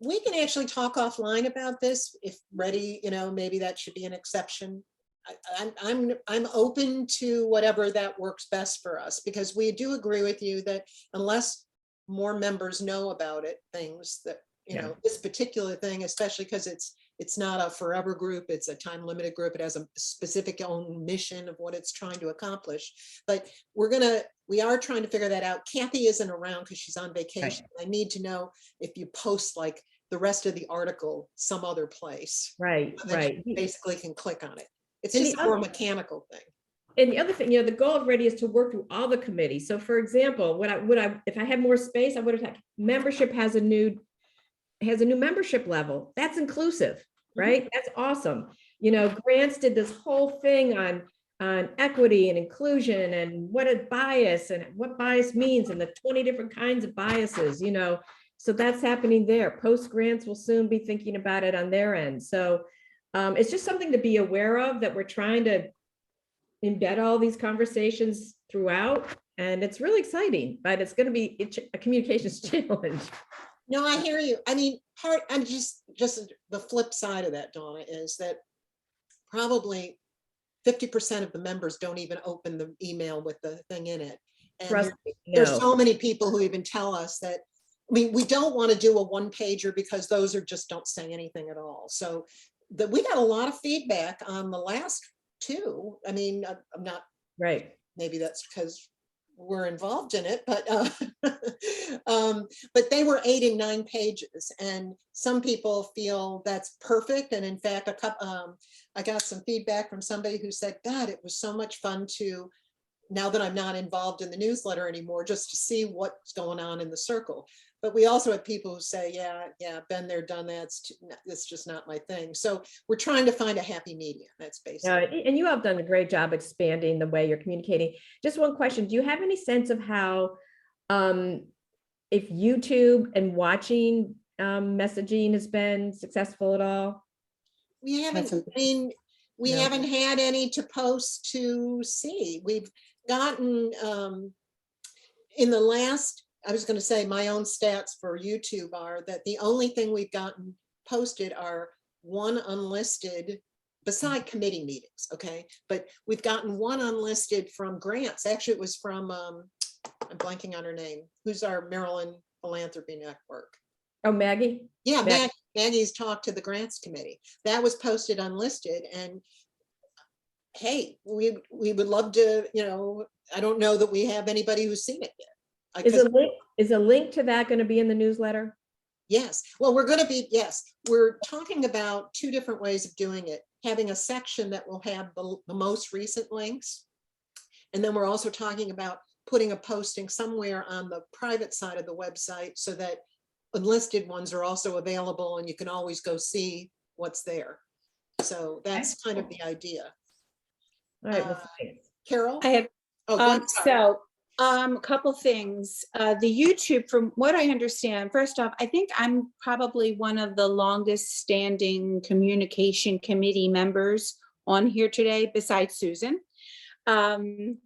we can actually talk offline about this if ready, maybe that should be an exception. I'm open to whatever that works best for us, because we do agree with you that unless more members know about it, things that, this particular thing, especially because it's not a forever group, it's a time limited group. It has a specific own mission of what it's trying to accomplish. But we are trying to figure that out. Kathy isn't around because she's on vacation. Right. I need to know if you post like the rest of the article some other place. Right, so right. You basically can click on it. It's just a more mechanical thing. And the other thing, the goal of Ready is to work through all the committees. So for example, if I had more space, I would have had membership has a new membership level. That's inclusive, right? That's awesome. Grants did this whole thing on equity and inclusion and what is bias and what bias means and the 20 different kinds of biases, so that's happening there. Post grants will soon be thinking about it on their end. So it's just something to be aware of, that we're trying to embed all these conversations throughout, and it's really exciting, but it's going to be a communications challenge. No, I hear you. I'm just the flip side of that, Donna, is that probably 50% of the members don't even open the email with the thing in it. And there's so many people who even tell us that, we don't want to do a one-pager because those just don't say anything at all. So we got a lot of feedback on the last two. I'm not maybe that's because we're involved in it, but they were 8 and 9 pages, and some people feel that's perfect. And in fact, I got some feedback from somebody who said, God, it was so much fun to, now that I'm not involved in the newsletter anymore, just to see what's going on in the circle. But we also have people who say, yeah, been there, done that. It's just not my thing. So we're trying to find a happy medium. That's basically. And you have done a great job expanding the way you're communicating. Just one question. Do you have any sense of how, if YouTube and watching messaging has been successful at all? We haven't, we haven't had any to post to see. We've gotten, in the last, I was going to say my own stats for YouTube are that the only thing we've gotten posted are one unlisted, beside committee meetings, okay? But we've gotten one unlisted from grants. Actually, it was from, I'm blanking on her name, who's our Maryland Philanthropy Network. Oh, Maggie? Yeah, Maggie's talked to the grants committee. That was posted unlisted, and hey, we would love to, I don't know that we have anybody who's seen it yet. Is a link to that going to be in the newsletter? Yes. Well, we're talking about 2 different ways of doing it. Having a section that will have the most recent links. And then we're also talking about putting a posting somewhere on the private side of the website so that unlisted ones are also available and you can always go see what's there. So that's kind of the idea. All right. Well, thanks. Carol? I have, Oh, go ahead, sorry. a couple things. The YouTube, from what I understand, first off, I think I'm probably one of the longest standing communication committee members on here today, besides Susan. From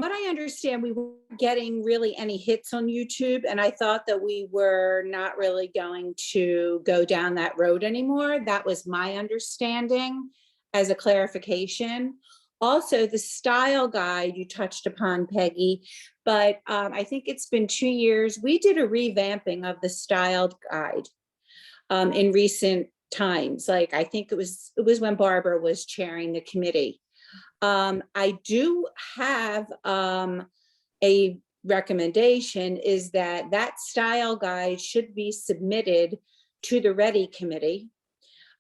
what I understand, we weren't getting really any hits on YouTube, and I thought that we were not really going to go down that road anymore. That was my understanding as a clarification. Also, the style guide you touched upon, Peggy, but I think it's been 2 years. We did a revamping of the style guide in recent times. Like, I think it was when Barbara was chairing the committee. I do have a recommendation, is that style guide should be submitted to the Ready Committee.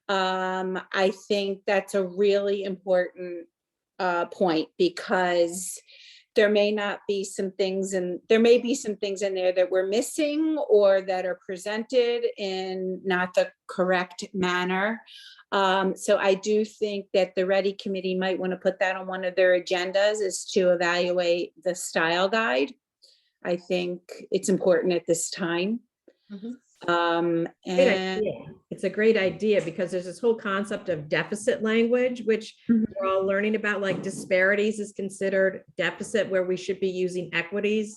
I think that's a really important point, because there may be some things in there that we're missing or that are presented in not the correct manner. So I do think that the Ready Committee might want to put that on one of their agendas, is to evaluate the style guide. I think it's important at this time. And it's a great idea, because there's this whole concept of deficit language, which we're all learning about, like disparities is considered deficit, where we should be using equities.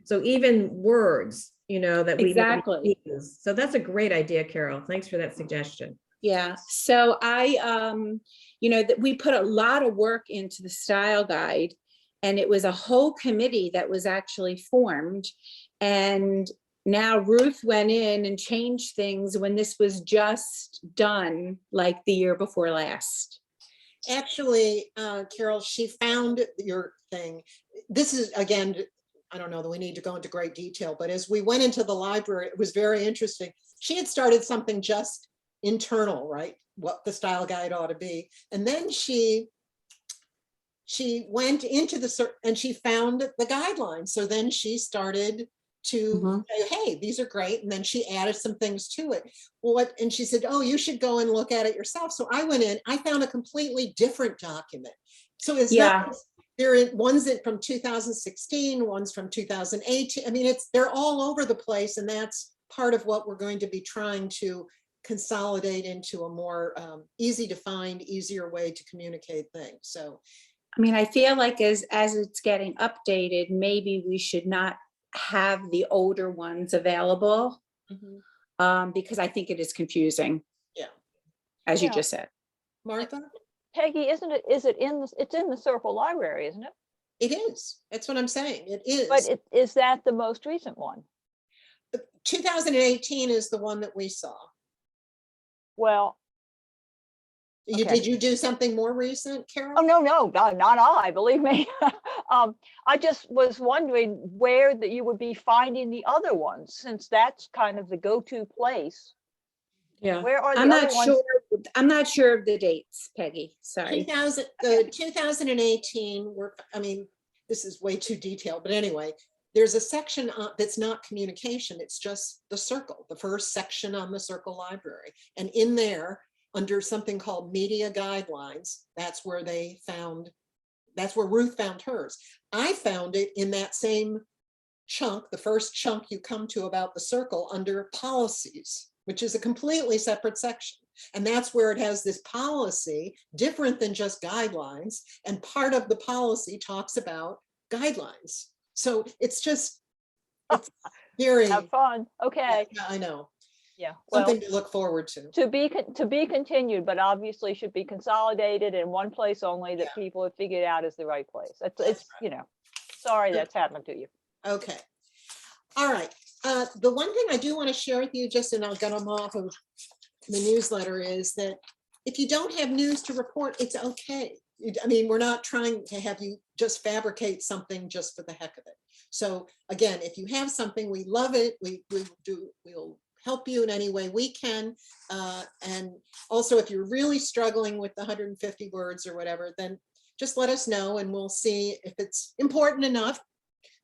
So even words, that we exactly use. So that's a great idea, Carol. Thanks for that suggestion. Yeah. So that we put a lot of work into the style guide, and it was a whole committee that was actually formed. And now Ruth went in and changed things when this was just done, like the year before last. Actually, Carol, she found your thing. This is, again, I don't know that we need to go into great detail, but as we went into the library, it was very interesting. She had started something just internal, right? What the style guide ought to be. And then she went into and she found the guidelines. So then she started to say, hey, these are great. And then she added some things to it. And she said, oh, you should go and look at it yourself. So I went in, I found a completely different document. So it's not, one's from 2016, one's from 2018. I mean, they're all over the place. And that's part of what we're going to be trying to consolidate into a more easy to find, easier way to communicate things. So, I mean, I feel like as it's getting updated, maybe we should not have the older ones available, because I think it is confusing. Yeah. As you just said. Martha? Peggy, it's in the Circle Library, isn't it? It is. That's what I'm saying. It is. But is that the most recent one? 2018 is the one that we saw. Well, Okay. Did you do something more recent, Carol? Oh, no, not I, believe me. I just was wondering where that you would be finding the other ones, since that's kind of the go-to place. Yeah. Where are I'm the not other ones? sure. I'm not sure of the dates, Peggy. Sorry. 2018, I mean, this is way too detailed, but anyway, there's a section that's not communication. It's just the circle, the first section on the circle library. And in there, under something called media guidelines, that's where Ruth found hers. I found it in that same chunk, the first chunk you come to about the circle, under policies, which is a completely separate section. And that's where it has this policy different than just guidelines. And part of the policy talks about guidelines. So it's just, it's very, Have fun. Okay. yeah, I know, Yeah. Well, something to look forward to. to be continued, but obviously should be consolidated in one place only that people have figured out is the right place. It's, you know, sorry that's happened to you. Okay. All right. The one thing I do want to share with you, just, and I'll get them off of the newsletter, is that if you don't have news to report, it's okay. I mean, we're not trying to have you just fabricate something just for the heck of it. So again, if you have something, we love it. We'll help you in any way we can. And also, if you're really struggling with the 150 words or whatever, then just let us know and we'll see if it's important enough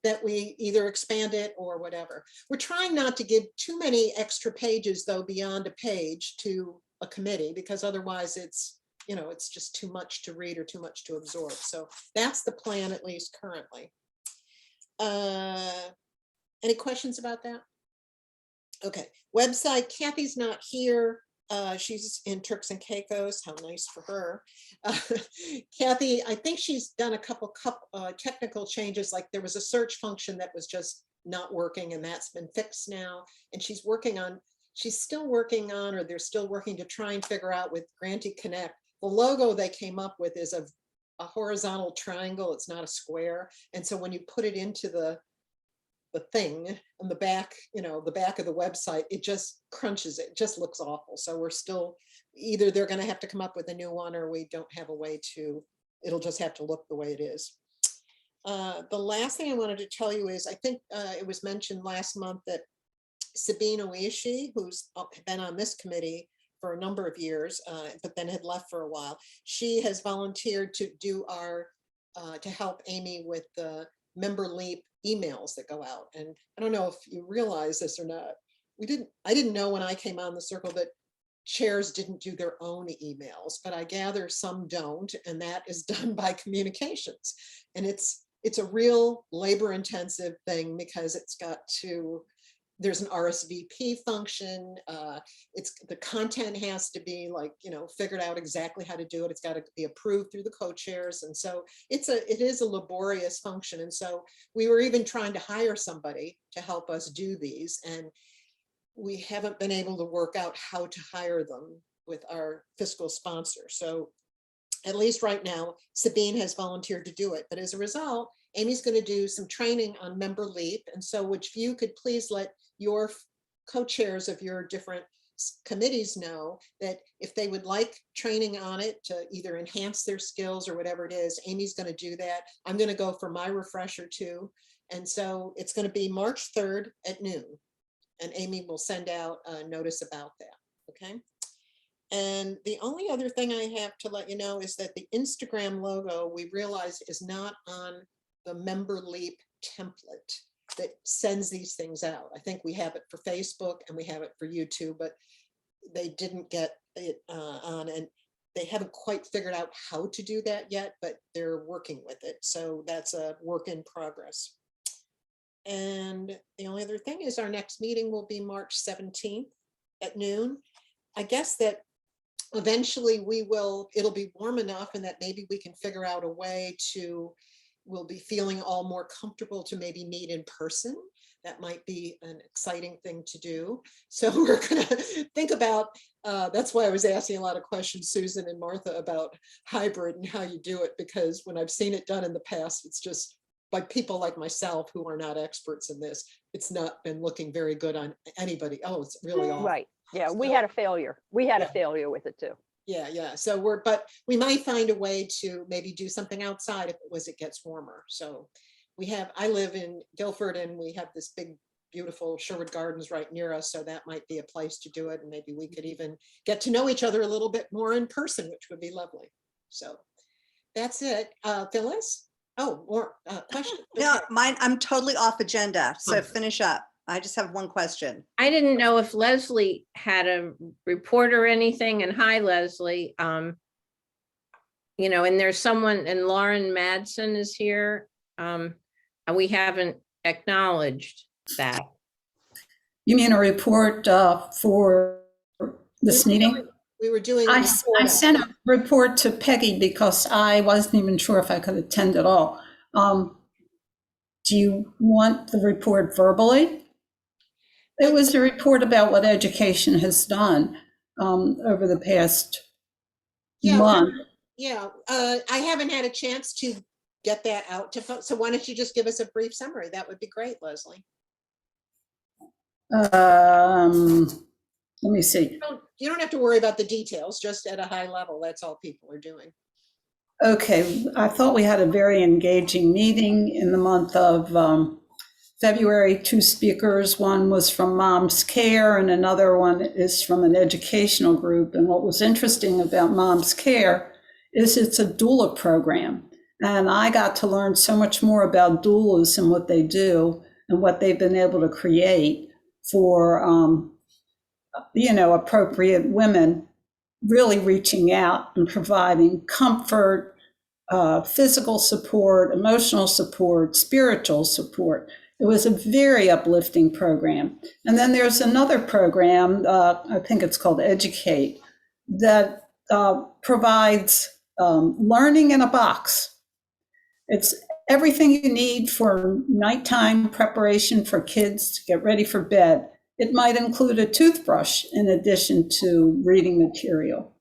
that we either expand it or whatever. We're trying not to give too many extra pages though beyond a page to a committee, because otherwise it's, you know, it's just too much to read or too much to absorb. So that's the plan, at least currently. Any questions about that? Okay, website, Kathy's not here. She's in Turks and Caicos. How nice for her. Kathy, I think she's done a couple technical changes, like there was a search function that was just not working, and that's been fixed now. And she's still working on, or they're still working to try and figure out with Grantee Connect. The logo they came up with is a horizontal triangle. It's not a square. And so when you put it into the thing on the back, you know, the back of the website, it just crunches it, just looks awful. So we're still, either they're going to have to come up with a new one, or we don't have a way to, it'll just have to look the way it is. The last thing I wanted to tell you is, I think it was mentioned last month that Sabine Oishi, who's been on this committee for a number of years, but then had left for a while, she has volunteered to do to help Amy with the member leap emails that go out. And I don't know if you realize this or not. I didn't know when I came on the circle that chairs didn't do their own emails, but I gather some don't, and that is done by communications. And it's a real labor intensive thing, because it's got to, there's an RSVP function. The content has to be, like, you know, figured out exactly how to do it. It's got to be approved through the co-chairs. And so it is a laborious function. And so we were even trying to hire somebody to help us do these. And we haven't been able to work out how to hire them with our fiscal sponsor. So at least right now, Sabine has volunteered to do it. But as a result, Amy's going to do some training on member leap. And so, which you could please let your co-chairs of your different committees know that if they would like training on it to either enhance their skills or whatever it is, Amy's going to do that. I'm going to go for my refresher too. And so it's going to be March 3rd at noon. And Amy will send out a notice about that. Okay. And the only other thing I have to let you know is that the Instagram logo, we realized, is not on the member leap template that sends these things out. I think we have it for Facebook and we have it for YouTube, but they didn't get it on, and they haven't quite figured out how to do that yet, but they're working with it. So that's a work in progress. And the only other thing is our next meeting will be March 17th at noon. I guess that eventually it'll be warm enough, and that maybe we can figure out a way to, we'll be feeling all more comfortable to maybe meet in person. That might be an exciting thing to do. So we're gonna think about, that's why I was asking a lot of questions, Susan and Martha, about hybrid and how you do it, because when I've seen it done in the past, it's just by people like myself who are not experts in this, it's not been looking very good on anybody. Oh, it's really awful. Right. Yeah, we had a failure. We had a failure with it too. Yeah. So but we might find a way to maybe do something outside if it gets warmer. So I live in Guilford and we have this big, beautiful Sherwood Gardens right near us. So that might be a place to do it. And maybe we could even get to know each other a little bit more in person, which would be lovely. So that's it. Phyllis? Oh, more question. No, Okay. mine, I'm totally off agenda. So Oh. finish up. I just have one question. I didn't know if Leslie had a report or anything, and hi, Leslie. You know, and there's someone, and Lauren Madsen is here. And we haven't acknowledged that. You mean a report for this meeting? We were doing. I sent a report to Peggy because I wasn't even sure if I could attend at all. Do you want the report verbally? It was a report about what education has done over the past month. Yeah, I haven't had a chance to get that out to folks. So why don't you just give us a brief summary? That would be great, Leslie. Let me see. You don't have to worry about the details, just at a high level. That's all people are doing. Okay, I thought we had a very engaging meeting in the month of February. 2 speakers, one was from Mom's Care and another one is from an educational group. And what was interesting about Mom's Care is it's a doula program. And I got to learn so much more about doulas and what they do and what they've been able to create for, appropriate women, really reaching out and providing comfort, physical support, emotional support, spiritual support. It was a very uplifting program. And then there's another program, I think it's called Educate, that provides learning in a box. It's everything you need for nighttime preparation for kids to get ready for bed. It might include a toothbrush in addition to reading material,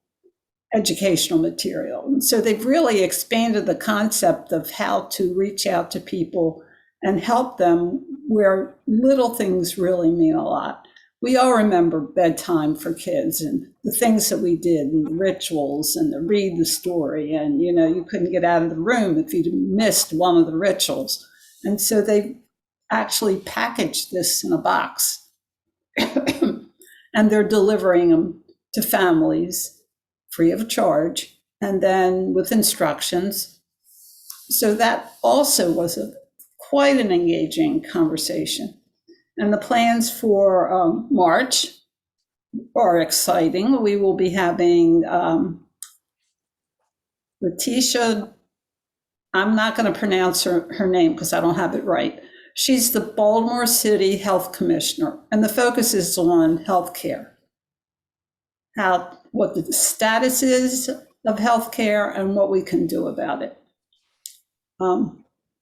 educational material. And so they've really expanded the concept of how to reach out to people and help them where little things really mean a lot. We all remember bedtime for kids and the things that we did and the rituals and the read the story. And, you couldn't get out of the room if you missed one of the rituals. And so they actually packaged this in a box and they're delivering them to families free of charge and then with instructions. So that also was quite an engaging conversation. And the plans for March are exciting. We will be having Letitia, I'm not going to pronounce her name because I don't have it right. She's the Baltimore City Health Commissioner, and the focus is on healthcare, what the status is of healthcare and what we can do about it.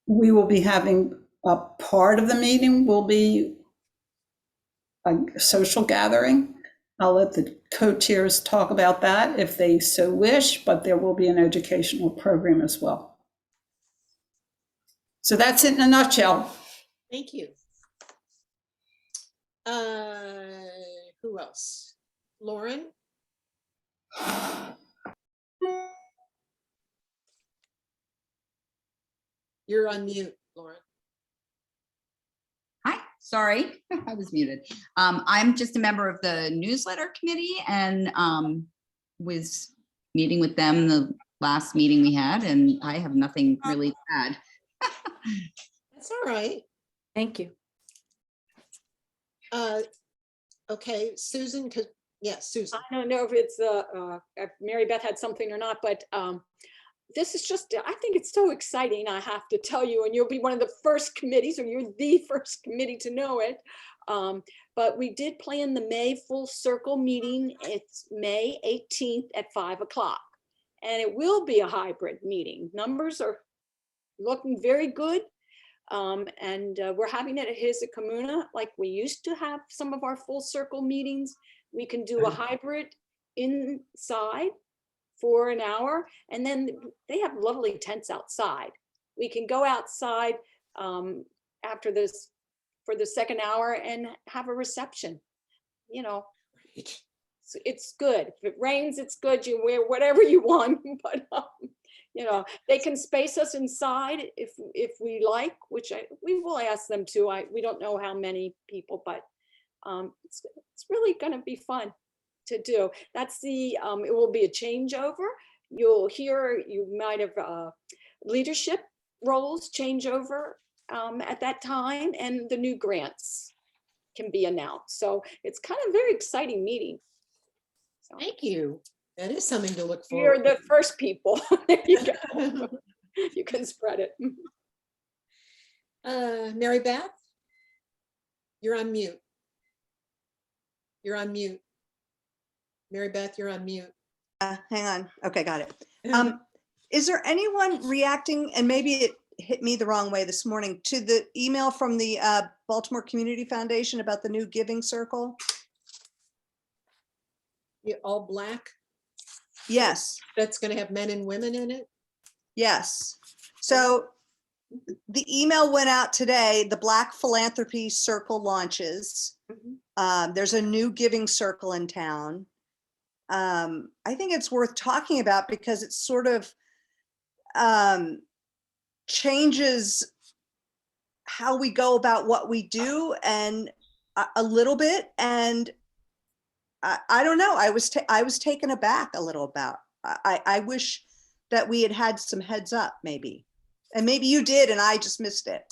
We will be having a part of the meeting will be a social gathering. I'll let the co-chairs talk about that if they so wish, but there will be an educational program as well. So that's it in a nutshell. Thank you. Who else? Lauren? You're on mute, Lauren. Hi, sorry, I was muted. I'm just a member of the newsletter committee and was meeting with them the last meeting we had, and I have nothing really to add. That's all right. Thank you. Okay, Susan, yes, Susan. I don't know if it's if Mary Beth had something or not, but this is just, I think it's so exciting, I have to tell you, and you'll be one of the first committees, or you're the first committee to know it. But we did plan the May Full Circle meeting. It's May 18th at 5 o'clock. And it will be a hybrid meeting. Numbers are looking very good. And we're having it at Hisakamuna like we used to have some of our Full Circle meetings. We can do a hybrid inside for an hour, and then they have lovely tents outside. We can go outside after this for the second hour and have a reception, it's good. If it rains, it's good. You wear whatever you want, but you know, they can space us inside if we like, which we will ask them to. We don't know how many people, but it's really going to be fun to do. That's the it will be a changeover. You'll hear, you might have leadership roles change over at that time, and the new grants can be announced. So it's kind of a very exciting meeting. So Thank you. That is something to look you're forward the first people. There you go. You can spread it. Mary Beth, you're on mute. You're on mute. Mary Beth, you're on mute. Hang on. Okay, got it. Is there anyone reacting, and maybe it hit me the wrong way this morning, to the email from the Baltimore Community Foundation about the new giving circle? All black? Yes, That's going to have men and women in it? yes. So the email went out today. The Black Philanthropy Circle launches. There's a new giving circle in town. I think it's worth talking about because it sort of changes how we go about what we do, and a little bit. And I don't know. I was taken aback a little about. I wish that we had had some heads up, maybe, and maybe you did, and I just missed it.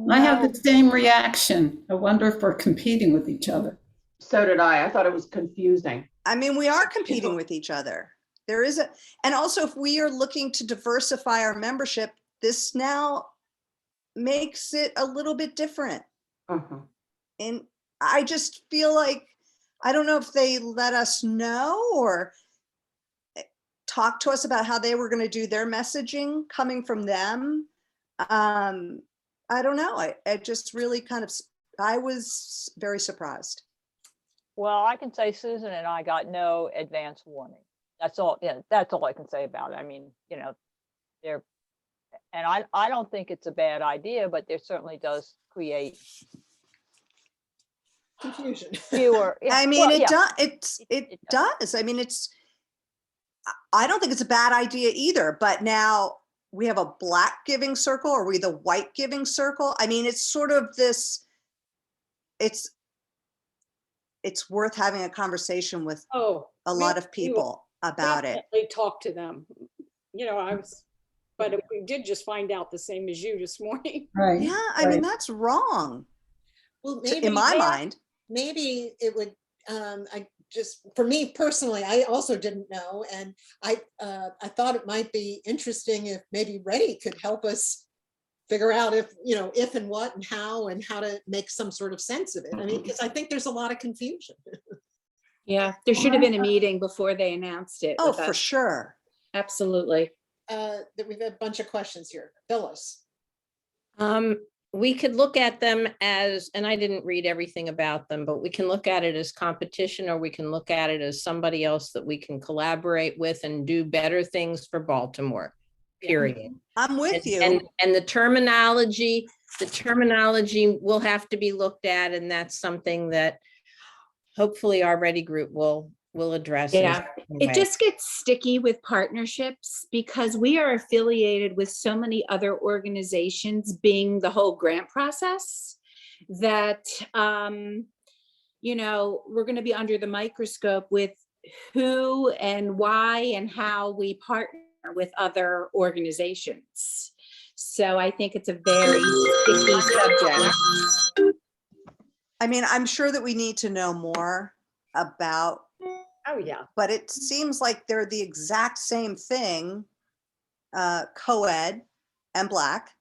I have the same reaction. I wonder if we're competing with each other. So did I. I thought it was confusing. I mean, we are competing with each other. There is and also if we are looking to diversify our membership, this now makes it a little bit different. And I just feel like, I don't know if they let us know or talk to us about how they were going to do their messaging coming from them. I don't know. I just really I was very surprised. Well, I can say Susan and I got no advance warning. That's all. Yeah, that's all I can say about it. I mean, you know, and I don't think it's a bad idea, but there certainly does create Confusion. fewer. I mean, it does. I mean, I don't think it's a bad idea either, but now we have a black giving circle. Are we the white giving circle? I mean, it's sort of this, it's worth having a conversation with a lot of people about it. Definitely talk to them. You know, but we did just find out the same as you this morning. Right. Yeah, I mean, that's wrong. Well, maybe in my mind. Maybe it would, for me personally, I also didn't know. And I thought it might be interesting if maybe Reddy could help us figure out if and what and how to make some sort of sense of it. I mean, because I think there's a lot of confusion. Yeah, there should have been a meeting before they announced it. Oh, for sure. Absolutely. We've had a bunch of questions here. Phyllis. We could look at them as, and I didn't read everything about them, but we can look at it as competition, or we can look at it as somebody else that we can collaborate with and do better things for Baltimore, period. I'm with you. And the terminology will have to be looked at, and that's something that hopefully our Ready group will address. Yeah, it just gets sticky with partnerships because we are affiliated with so many other organizations, being the whole grant process, that you know, we're going to be under the microscope with who and why and how we partner with other organizations. So I think it's a very sticky subject. I mean, I'm sure that we need to know more about. Oh, yeah. But it seems like they're the exact same thing, co-ed and black,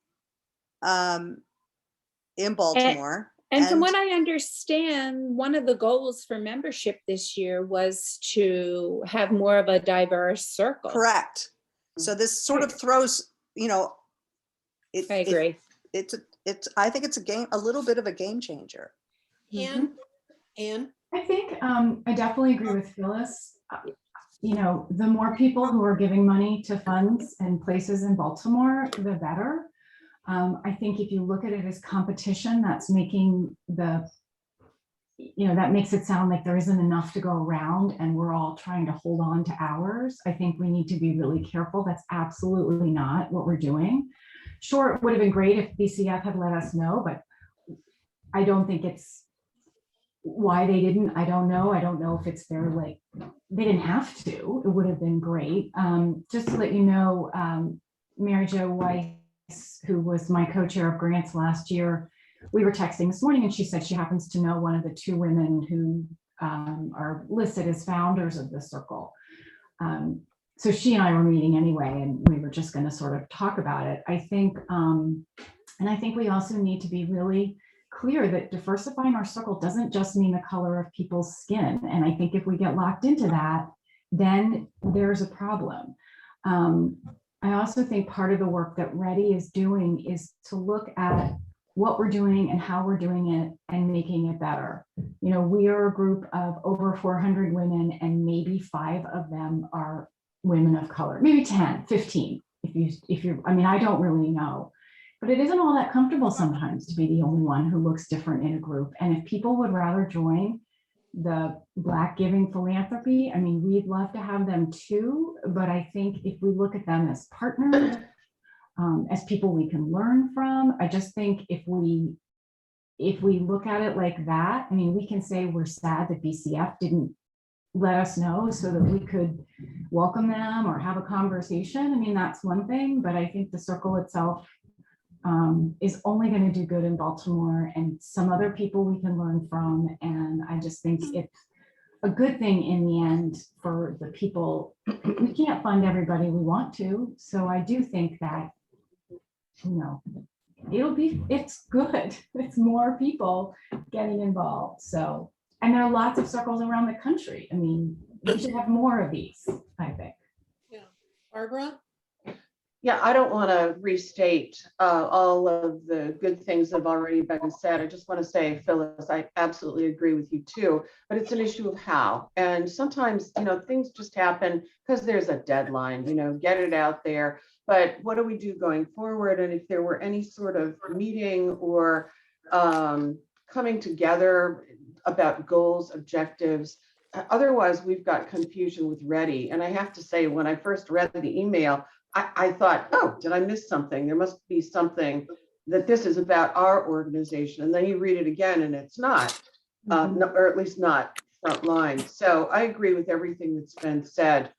in Baltimore. And from what I understand, one of the goals for membership this year was to have more of a diverse circle. Correct. So this sort of throws, you know, I agree. I think it's a little bit of a game changer. Anne? I think I definitely agree with Phyllis. You know, the more people who are giving money to funds and places in Baltimore, the better. I think if you look at it as competition, that's making the that makes it sound like there isn't enough to go around and we're all trying to hold on to ours. I think we need to be really careful. That's absolutely not what we're doing. Sure, it would have been great if BCF had let us know, but I don't think it's why they didn't. I don't know. I don't know if it's their, like, they didn't have to. It would have been great. Just to let you know, Mary Jo Weiss, who was my co-chair of grants last year, we were texting this morning and she said she happens to know one of the two women who are listed as founders of the circle. So she and I were meeting anyway, and we were just going to sort of talk about it. I think, and I think we also need to be really clear that diversifying our circle doesn't just mean the color of people's skin. And I think if we get locked into that, then there's a problem. I also think part of the work that Ready is doing is to look at what we're doing and how we're doing it and making it better. We are a group of over 400 women, and maybe 5 of them are women of color, maybe 10, 15, if you're, I mean, I don't really know, but it isn't all that comfortable sometimes to be the only one who looks different in a group. And if people would rather join the Black Giving Philanthropy, I mean, we'd love to have them too, but I think if we look at them as partners, as people we can learn from, I just think if we look at it like that, I mean, we can say we're sad that BCF didn't let us know so that we could welcome them or have a conversation. I mean, that's one thing, but I think the circle itself is only going to do good in Baltimore and some other people we can learn from. And I just think it's a good thing in the end for the people. We can't fund everybody we want to. So I do think that, it's good. It's more people getting involved. So, and there are lots of circles around the country. I mean, we should have more of these, I think. Yeah. Barbara? Yeah, I don't want to restate all of the good things that have already been said. I just want to say, Phyllis, I absolutely agree with you too, but it's an issue of how. And sometimes, things just happen because there's a deadline, get it out there. But what do we do going forward? And if there were any sort of meeting or coming together about goals, objectives, otherwise we've got confusion with Ready. And I have to say, when I first read the email, I thought, oh, did I miss something? There must be something that this is about our organization. And then you read it again and it's not, or at least not frontline. So I agree with everything that's been said.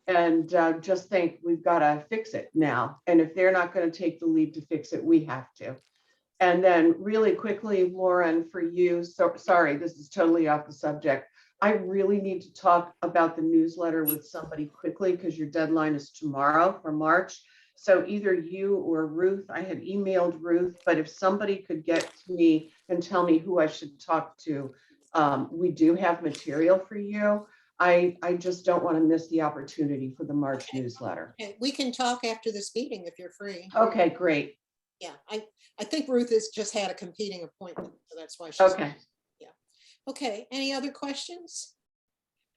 And just think we've got to fix it now. And if they're not going to take the lead to fix it, we have to. And then really quickly, Lauren, for you, so sorry, this is totally off the subject. I really need to talk about the newsletter with somebody quickly because your deadline is tomorrow for March. So either you or Ruth, I had emailed Ruth, but if somebody could get to me and tell me who I should talk to, we do have material for you. I just don't want to miss the opportunity for the March newsletter. Okay, we can talk after this meeting if you're free. Okay, great. Yeah, I think Ruth has just had a competing appointment, so that's why she's. Okay. Okay, any other questions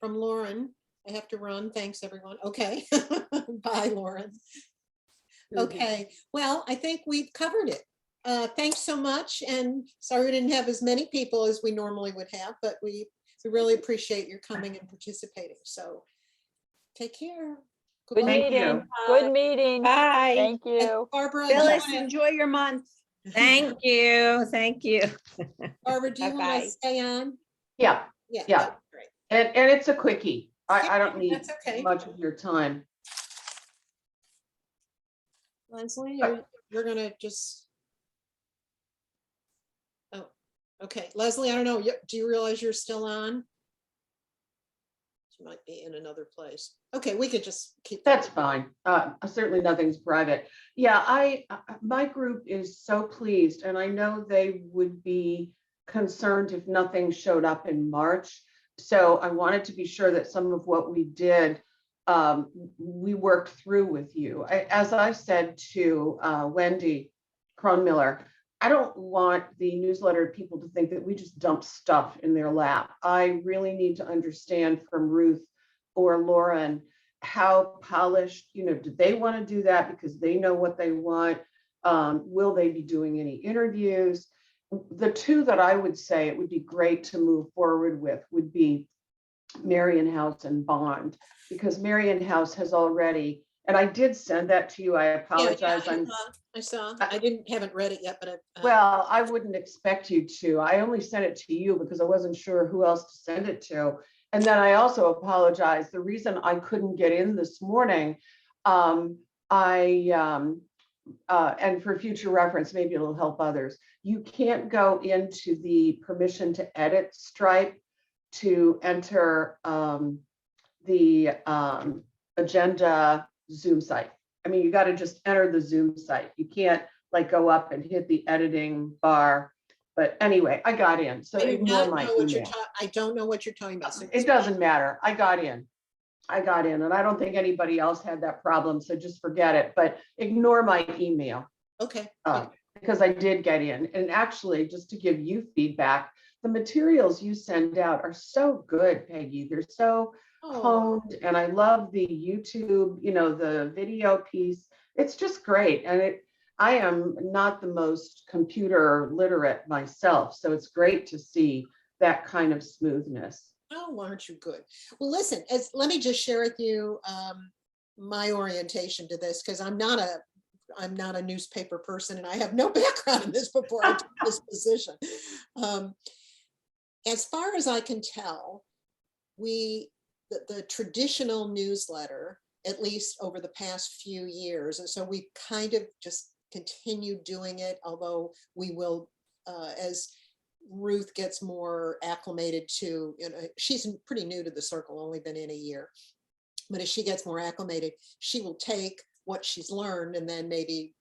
from Lauren? I have to run. Thanks, everyone. Okay, bye, Lauren. Okay, well, I think we've covered it. Thanks so much, and sorry we didn't have as many people as we normally would have, but we really appreciate your coming and participating. So take care. Good meeting. Good meeting. Bye. Thank you. Barbara, Phyllis, enjoy your month. Thank you. Thank you. Barbara, do you want Bye-bye. to stay on? Yeah, Yeah. Yeah. Great. and it's a quickie. I don't need That's okay. much of your time. Leslie, you're gonna just. Oh, okay. Leslie, I don't know. Do you realize you're still on? She might be in another place. Okay, we could just keep. That's fine. Certainly nothing's private. Yeah, my group is so pleased, and I know they would be concerned if nothing showed up in March. So I wanted to be sure that some of what we did, we worked through with you. As I said to Wendy Kronmiller, I don't want the newsletter people to think that we just dump stuff in their lap. I really need to understand from Ruth or Lauren how polished, do they want to do that because they know what they want? Will they be doing any interviews? the two that I would say it would be great to move forward with would be Marion House and Bond, because Marion House has already, and I did send that to you. I apologize. I saw. I haven't read it yet, but Well, I wouldn't expect you to. I only sent it to you because I wasn't sure who else to send it to. And then I also apologize. The reason I couldn't get in this morning, and for future reference, maybe it'll help others. You can't go into the permission to edit stripe to enter the agenda Zoom site. I mean, you got to just enter the Zoom site. You can't like go up and hit the editing bar. But anyway, I got in. So ignore my email. I don't know what you're talking about. So it doesn't matter. I got in. And I don't think anybody else had that problem. So just forget it. But ignore my email. Okay. Because I did get in. And actually, just to give you feedback, the materials you send out are so good, Peggy. They're so honed, and I love the YouTube, the video piece. It's just great. And I am not the most computer literate myself, so it's great to see that kind of smoothness. Oh, aren't you good? Well, listen, let me just share with you my orientation to this, because I'm not a newspaper person, and I have no background in this before I took this position. As far as I can tell, the traditional newsletter, at least over the past few years, and so we kind of just continue doing it, although we will, as Ruth gets more acclimated to, she's pretty new to the circle, only been in a year, but as she gets more acclimated, she will take what she's learned and then maybe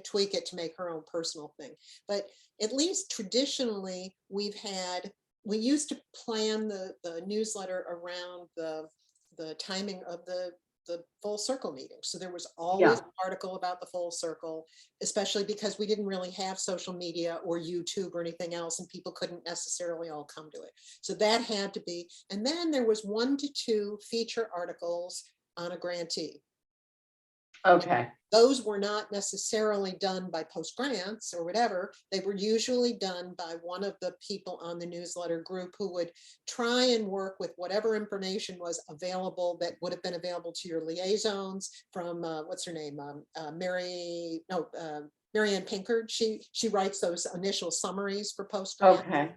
tweak it to make her own personal thing. But at least traditionally, we used to plan the newsletter around the timing of the full circle meeting. So there was always an article about the full circle, especially because we didn't really have social media or YouTube or anything else, and people couldn't necessarily all come to it. So that had to be, and then there was 1 to 2 feature articles on a grantee. Okay. Those were not necessarily done by post grants or whatever. They were usually done by one of the people on the newsletter group who would try and work with whatever information was available that would have been available to your liaisons from, what's her name? Marianne Pinkard. She writes those initial summaries for post grants. Okay.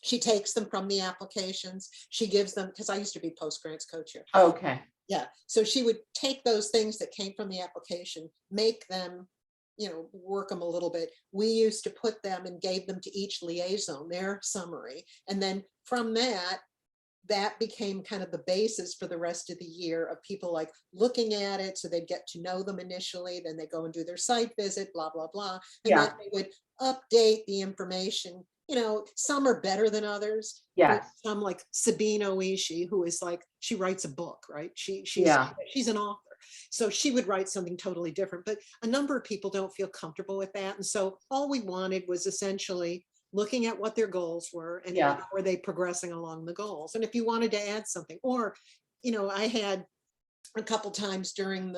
She takes them from the applications. She gives them, because I used to be post grants co-chair. Okay. Yeah, so she would take those things that came from the application, make them, work them a little bit. We used to put them and gave them to each liaison, their summary. And then from that became kind of the basis for the rest of the year of people like looking at it. So they'd get to know them initially, then they go and do their site visit, blah, blah, blah. And then they would update the information. Some are better than others. Yes. Some like Sabine Oishi, who is like, she writes a book, right? She's an author. So she would write something totally different, but a number of people don't feel comfortable with that. And so all we wanted was essentially looking at what their goals were and how were they progressing along the goals. And if you wanted to add something, or, I had a couple times during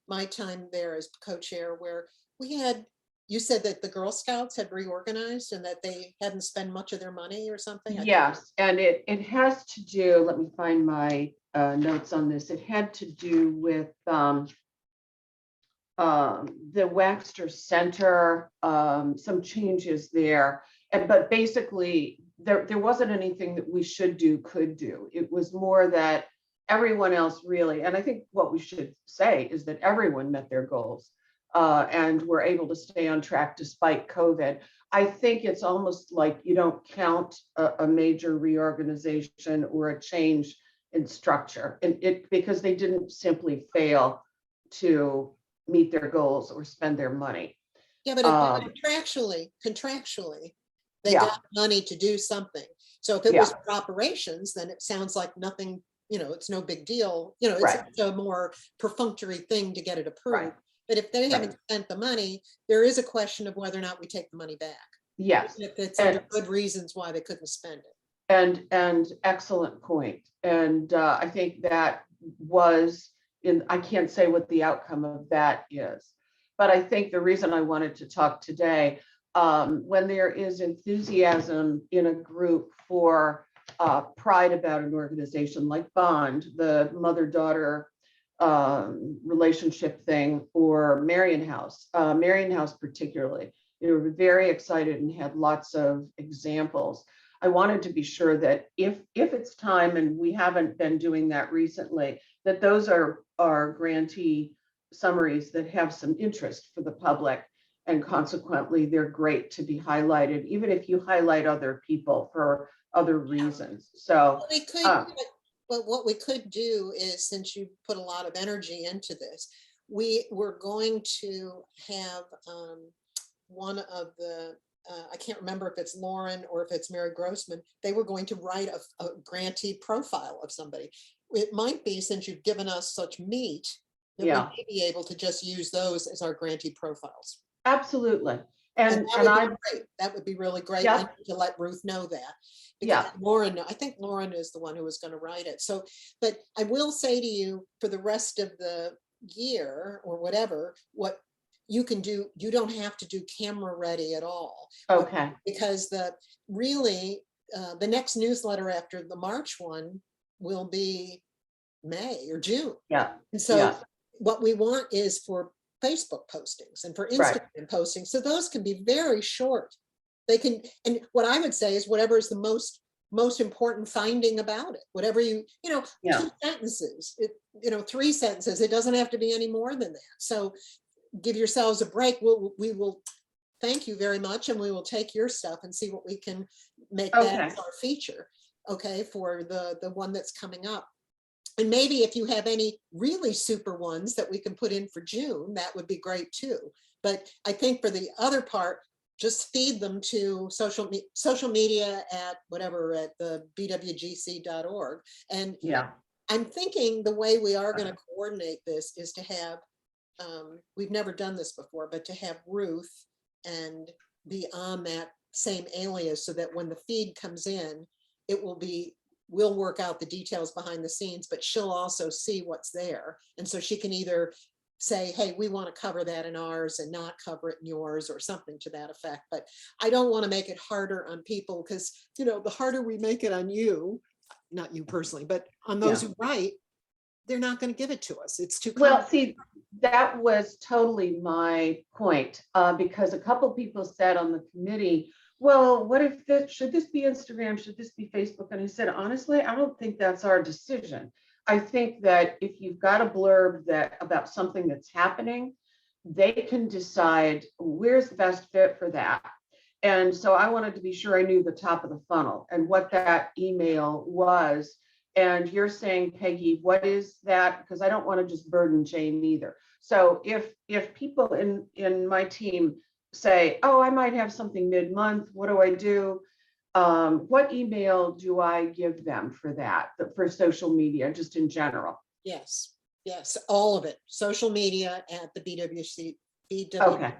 my time there as co-chair where we had, you said that the Girl Scouts had reorganized and that they hadn't spent much of their money or something? Yes, and it has to do, let me find my notes on this. It had to do with the Waxter Center, some changes there. But basically, there wasn't anything that we could do. It was more that everyone else really, and I think what we should say is that everyone met their goals. And we're able to stay on track despite COVID. I think it's almost like you don't count a major reorganization or a change in structure, because they didn't simply fail to meet their goals or spend their money. Yeah, but contractually, they got money to do something. So if it was for operations, then it sounds like nothing, it's no big deal. It's a more perfunctory thing to get it approved. Right. But if they haven't spent the money, there is a question of whether or not we take the money back. Yes. If it's under good reasons why they couldn't spend it. And excellent point. And I think that was I can't say what the outcome of that is, but I think the reason I wanted to talk today, when there is enthusiasm in a group for pride about an organization like Bond, the mother-daughter relationship thing, or Marion House particularly, they were very excited and had lots of examples. I wanted to be sure that if it's time, and we haven't been doing that recently, that those are grantee summaries that have some interest for the public, and consequently they're great to be highlighted, even if you highlight other people for other reasons. So We could, but what we could do is, since you put a lot of energy into this, we're going to have one of the, I can't remember if it's Lauren or if it's Mary Grossman, they were going to write a grantee profile of somebody. It might be, since you've given us such meat, that we may be able to just use those as our grantee profiles. Absolutely. And that would be really great. Yeah. I need to let Ruth know that. Because Lauren, I think Lauren is the one who was going to write it. So, but I will say to you, for the rest of the year or whatever, what you can do, you don't have to do camera ready at all. Okay. Because the next newsletter after the March one will be May or June. Yeah. And so what we want is for Facebook postings and for Instagram postings. So those can be very short. They can, and what I would say is whatever is the most important finding about it, whatever 2 sentences, 3 sentences, it doesn't have to be any more than that. So give yourselves a break. We will thank you very much, and we will take your stuff and see what we can make that as our feature, okay, for the one that's coming up. And maybe if you have any really super ones that we can put in for June, that would be great too. But I think for the other part, just feed them to social media at whatever, at the BWGC.org. And I'm thinking the way we are going to coordinate this is to have, we've never done this before, but to have Ruth and be on that same alias, so that when the feed comes in, it will be, we'll work out the details behind the scenes, but she'll also see what's there. And so she can either say, hey, we want to cover that in ours and not cover it in yours, or something to that effect. But I don't want to make it harder on people, because, the harder we make it on you, not you personally, but on those who write, they're not going to give it to us. It's too well. See, that was totally my point, because a couple people said on the committee, well, what if this, should this be Instagram? Should this be Facebook? And I said, honestly, I don't think that's our decision. I think that if you've got a blurb about something that's happening, they can decide where's the best fit for that. And so I wanted to be sure I knew the top of the funnel and what that email was. And you're saying, Peggy, what is that? Because I don't want to just burden Jane either. So if people in my team say, oh, I might have something mid-month, what do I do? What email do I give them for that, for social media, just in general? Yes, all of it. Social media at the BWGC.org.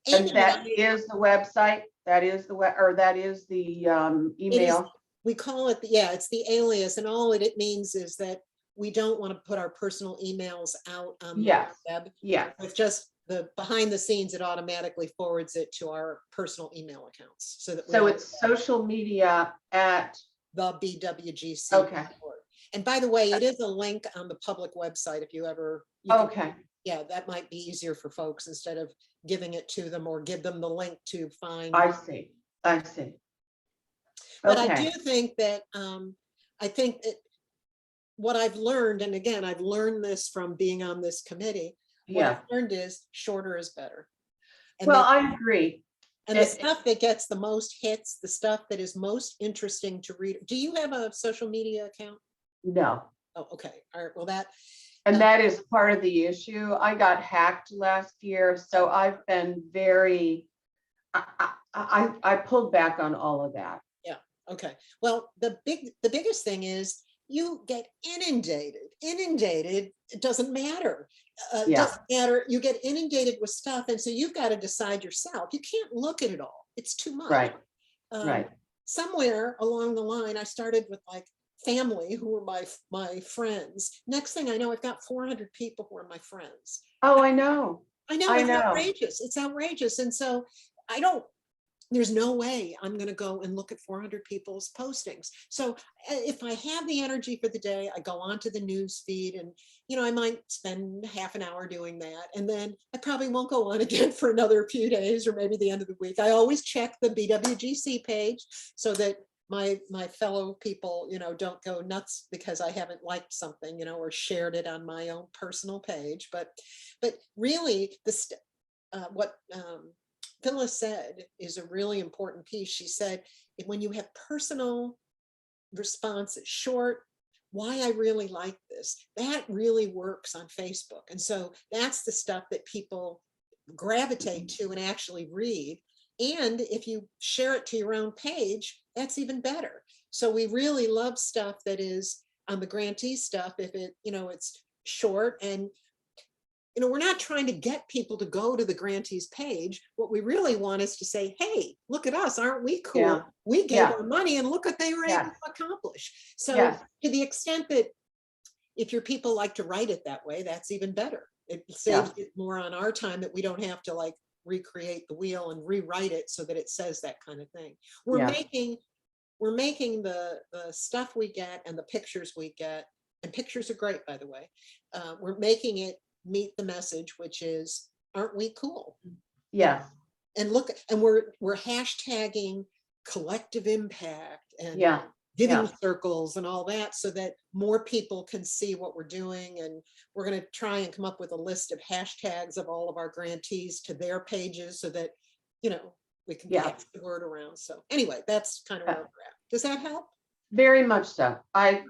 And that is the website. That is the email. We call it, it's the alias, and all it means is that we don't want to put our personal emails out on the web. Yeah. It's just the behind the scenes, it automatically forwards it to our personal email accounts. So it's social media at the BWGC. Okay. And by the way, it is a link on the public website if you ever. That might be easier for folks, instead of giving it to them, or give them the link to find. I see. But I do think that, what I've learned, and again, I've learned this from being on this committee, what I've learned is shorter is better. And I agree. And the stuff that gets the most hits, the stuff that is most interesting to read. Do you have a social media account? No. Oh, okay. All right. Well, that. And that is part of the issue. I got hacked last year, so I've been I pulled back on all of that. Yeah. Okay. Well, the biggest thing is you get inundated. It doesn't matter. Doesn't matter. You get inundated with stuff, and so you've got to decide yourself. You can't look at it all. It's too much. Right. Somewhere along the line, I started with like family who were my friends. Next thing I know, I've got 400 people who are my friends. Oh, I know. It's outrageous. It's outrageous. And so there's no way I'm going to go and look at 400 people's postings. So if I have the energy for the day, I go onto the news feed and, I might spend half an hour doing that. And then I probably won't go on again for another few days or maybe the end of the week. I always check the BWGC page so that my fellow people, don't go nuts because I haven't liked something, or shared it on my own personal page. But really what Phyllis said is a really important piece. She said, when you have personal responses, short, why I really like this, that really works on Facebook. And so that's the stuff that people gravitate to and actually read. And if you share it to your own page, that's even better. So we really love stuff that is on the grantee stuff, if it, it's short and we're not trying to get people to go to the grantees page. What we really want is to say, hey, look at us, aren't we cool? Yeah. We gave Yeah. our money and look what they were Yes. able to accomplish. So Yes. to the extent that if your people like to write it that way, that's even better. It saves it more on our time that we don't have to like recreate the wheel and rewrite it so that it says that kind of thing. We're making the stuff we get and the pictures we get, and pictures are great, by the way. We're making it meet the message, which is, aren't we cool? Yes. And look, and we're hashtagging collective impact and Yeah. giving Yeah. circles and all that so that more people can see what we're doing. And we're going to try and come up with a list of hashtags of all of our grantees to their pages so that, we can pass the word around. So anyway, that's kind of where we're at. Does that help? Very much so.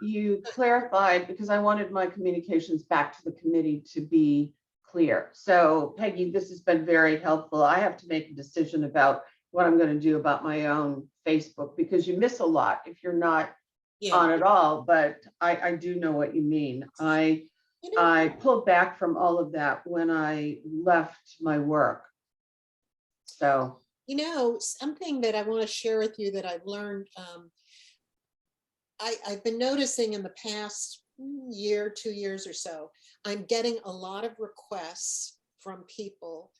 You clarified because I wanted my communications back to the committee to be clear. So Peggy, this has been very helpful. I have to make a decision about what I'm going to do about my own Facebook because you miss a lot if you're not on at all. But I do know what you mean. I pulled back from all of that when I left my work. So, something that I want to share with you that I've learned, I've been noticing in the past year, 2 years or so, I'm getting a lot of requests from people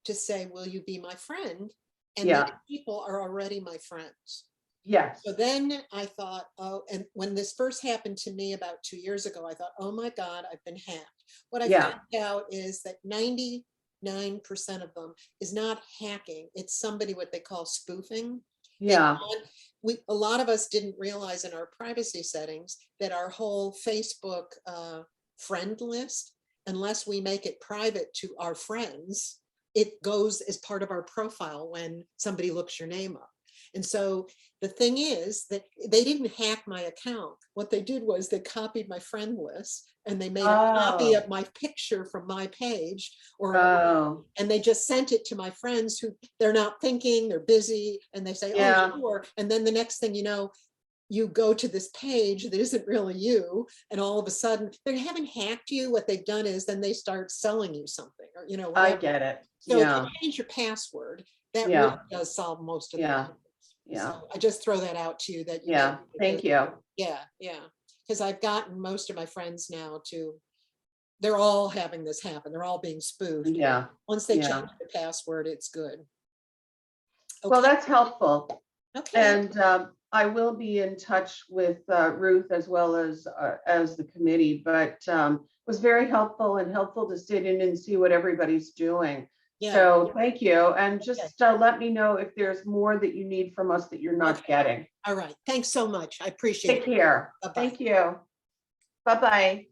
to say, will you be my friend? And then people are already my friends. yes. So then I thought, and when this first happened to me about 2 years ago, I thought, oh my God, I've been hacked. What I found out is that 99% of them is not hacking. It's somebody what they call spoofing. Yeah. A lot of us didn't realize in our privacy settings that our whole Facebook friend list, unless we make it private to our friends, it goes as part of our profile when somebody looks your name up. And so the thing is that they didn't hack my account. What they did was they copied my friend list and they made a copy of my picture from my page, and they just sent it to my friends who they're not thinking, they're busy, and they say, oh, sure. And then the next thing you know, you go to this page that isn't really you, and all of a sudden they haven't hacked you. What they've done is then they start selling you something, or whatever. I get it. So if you change your password, that really does solve most of the problems. So I just throw that out to you that Thank you. Yeah, because I've gotten most of my friends now they're all having this happen. They're all being spoofed. Yeah. Once they change the password, it's good. Well, that's helpful. Okay. And I will be in touch with Ruth as well as the committee, but it was very helpful to sit in and see what everybody's doing. Yeah. So thank you. And just let me know if there's more that you need from us that you're not getting. All right. Thanks so much. I appreciate it. Take care. Bye-bye. Thank you. Bye-bye.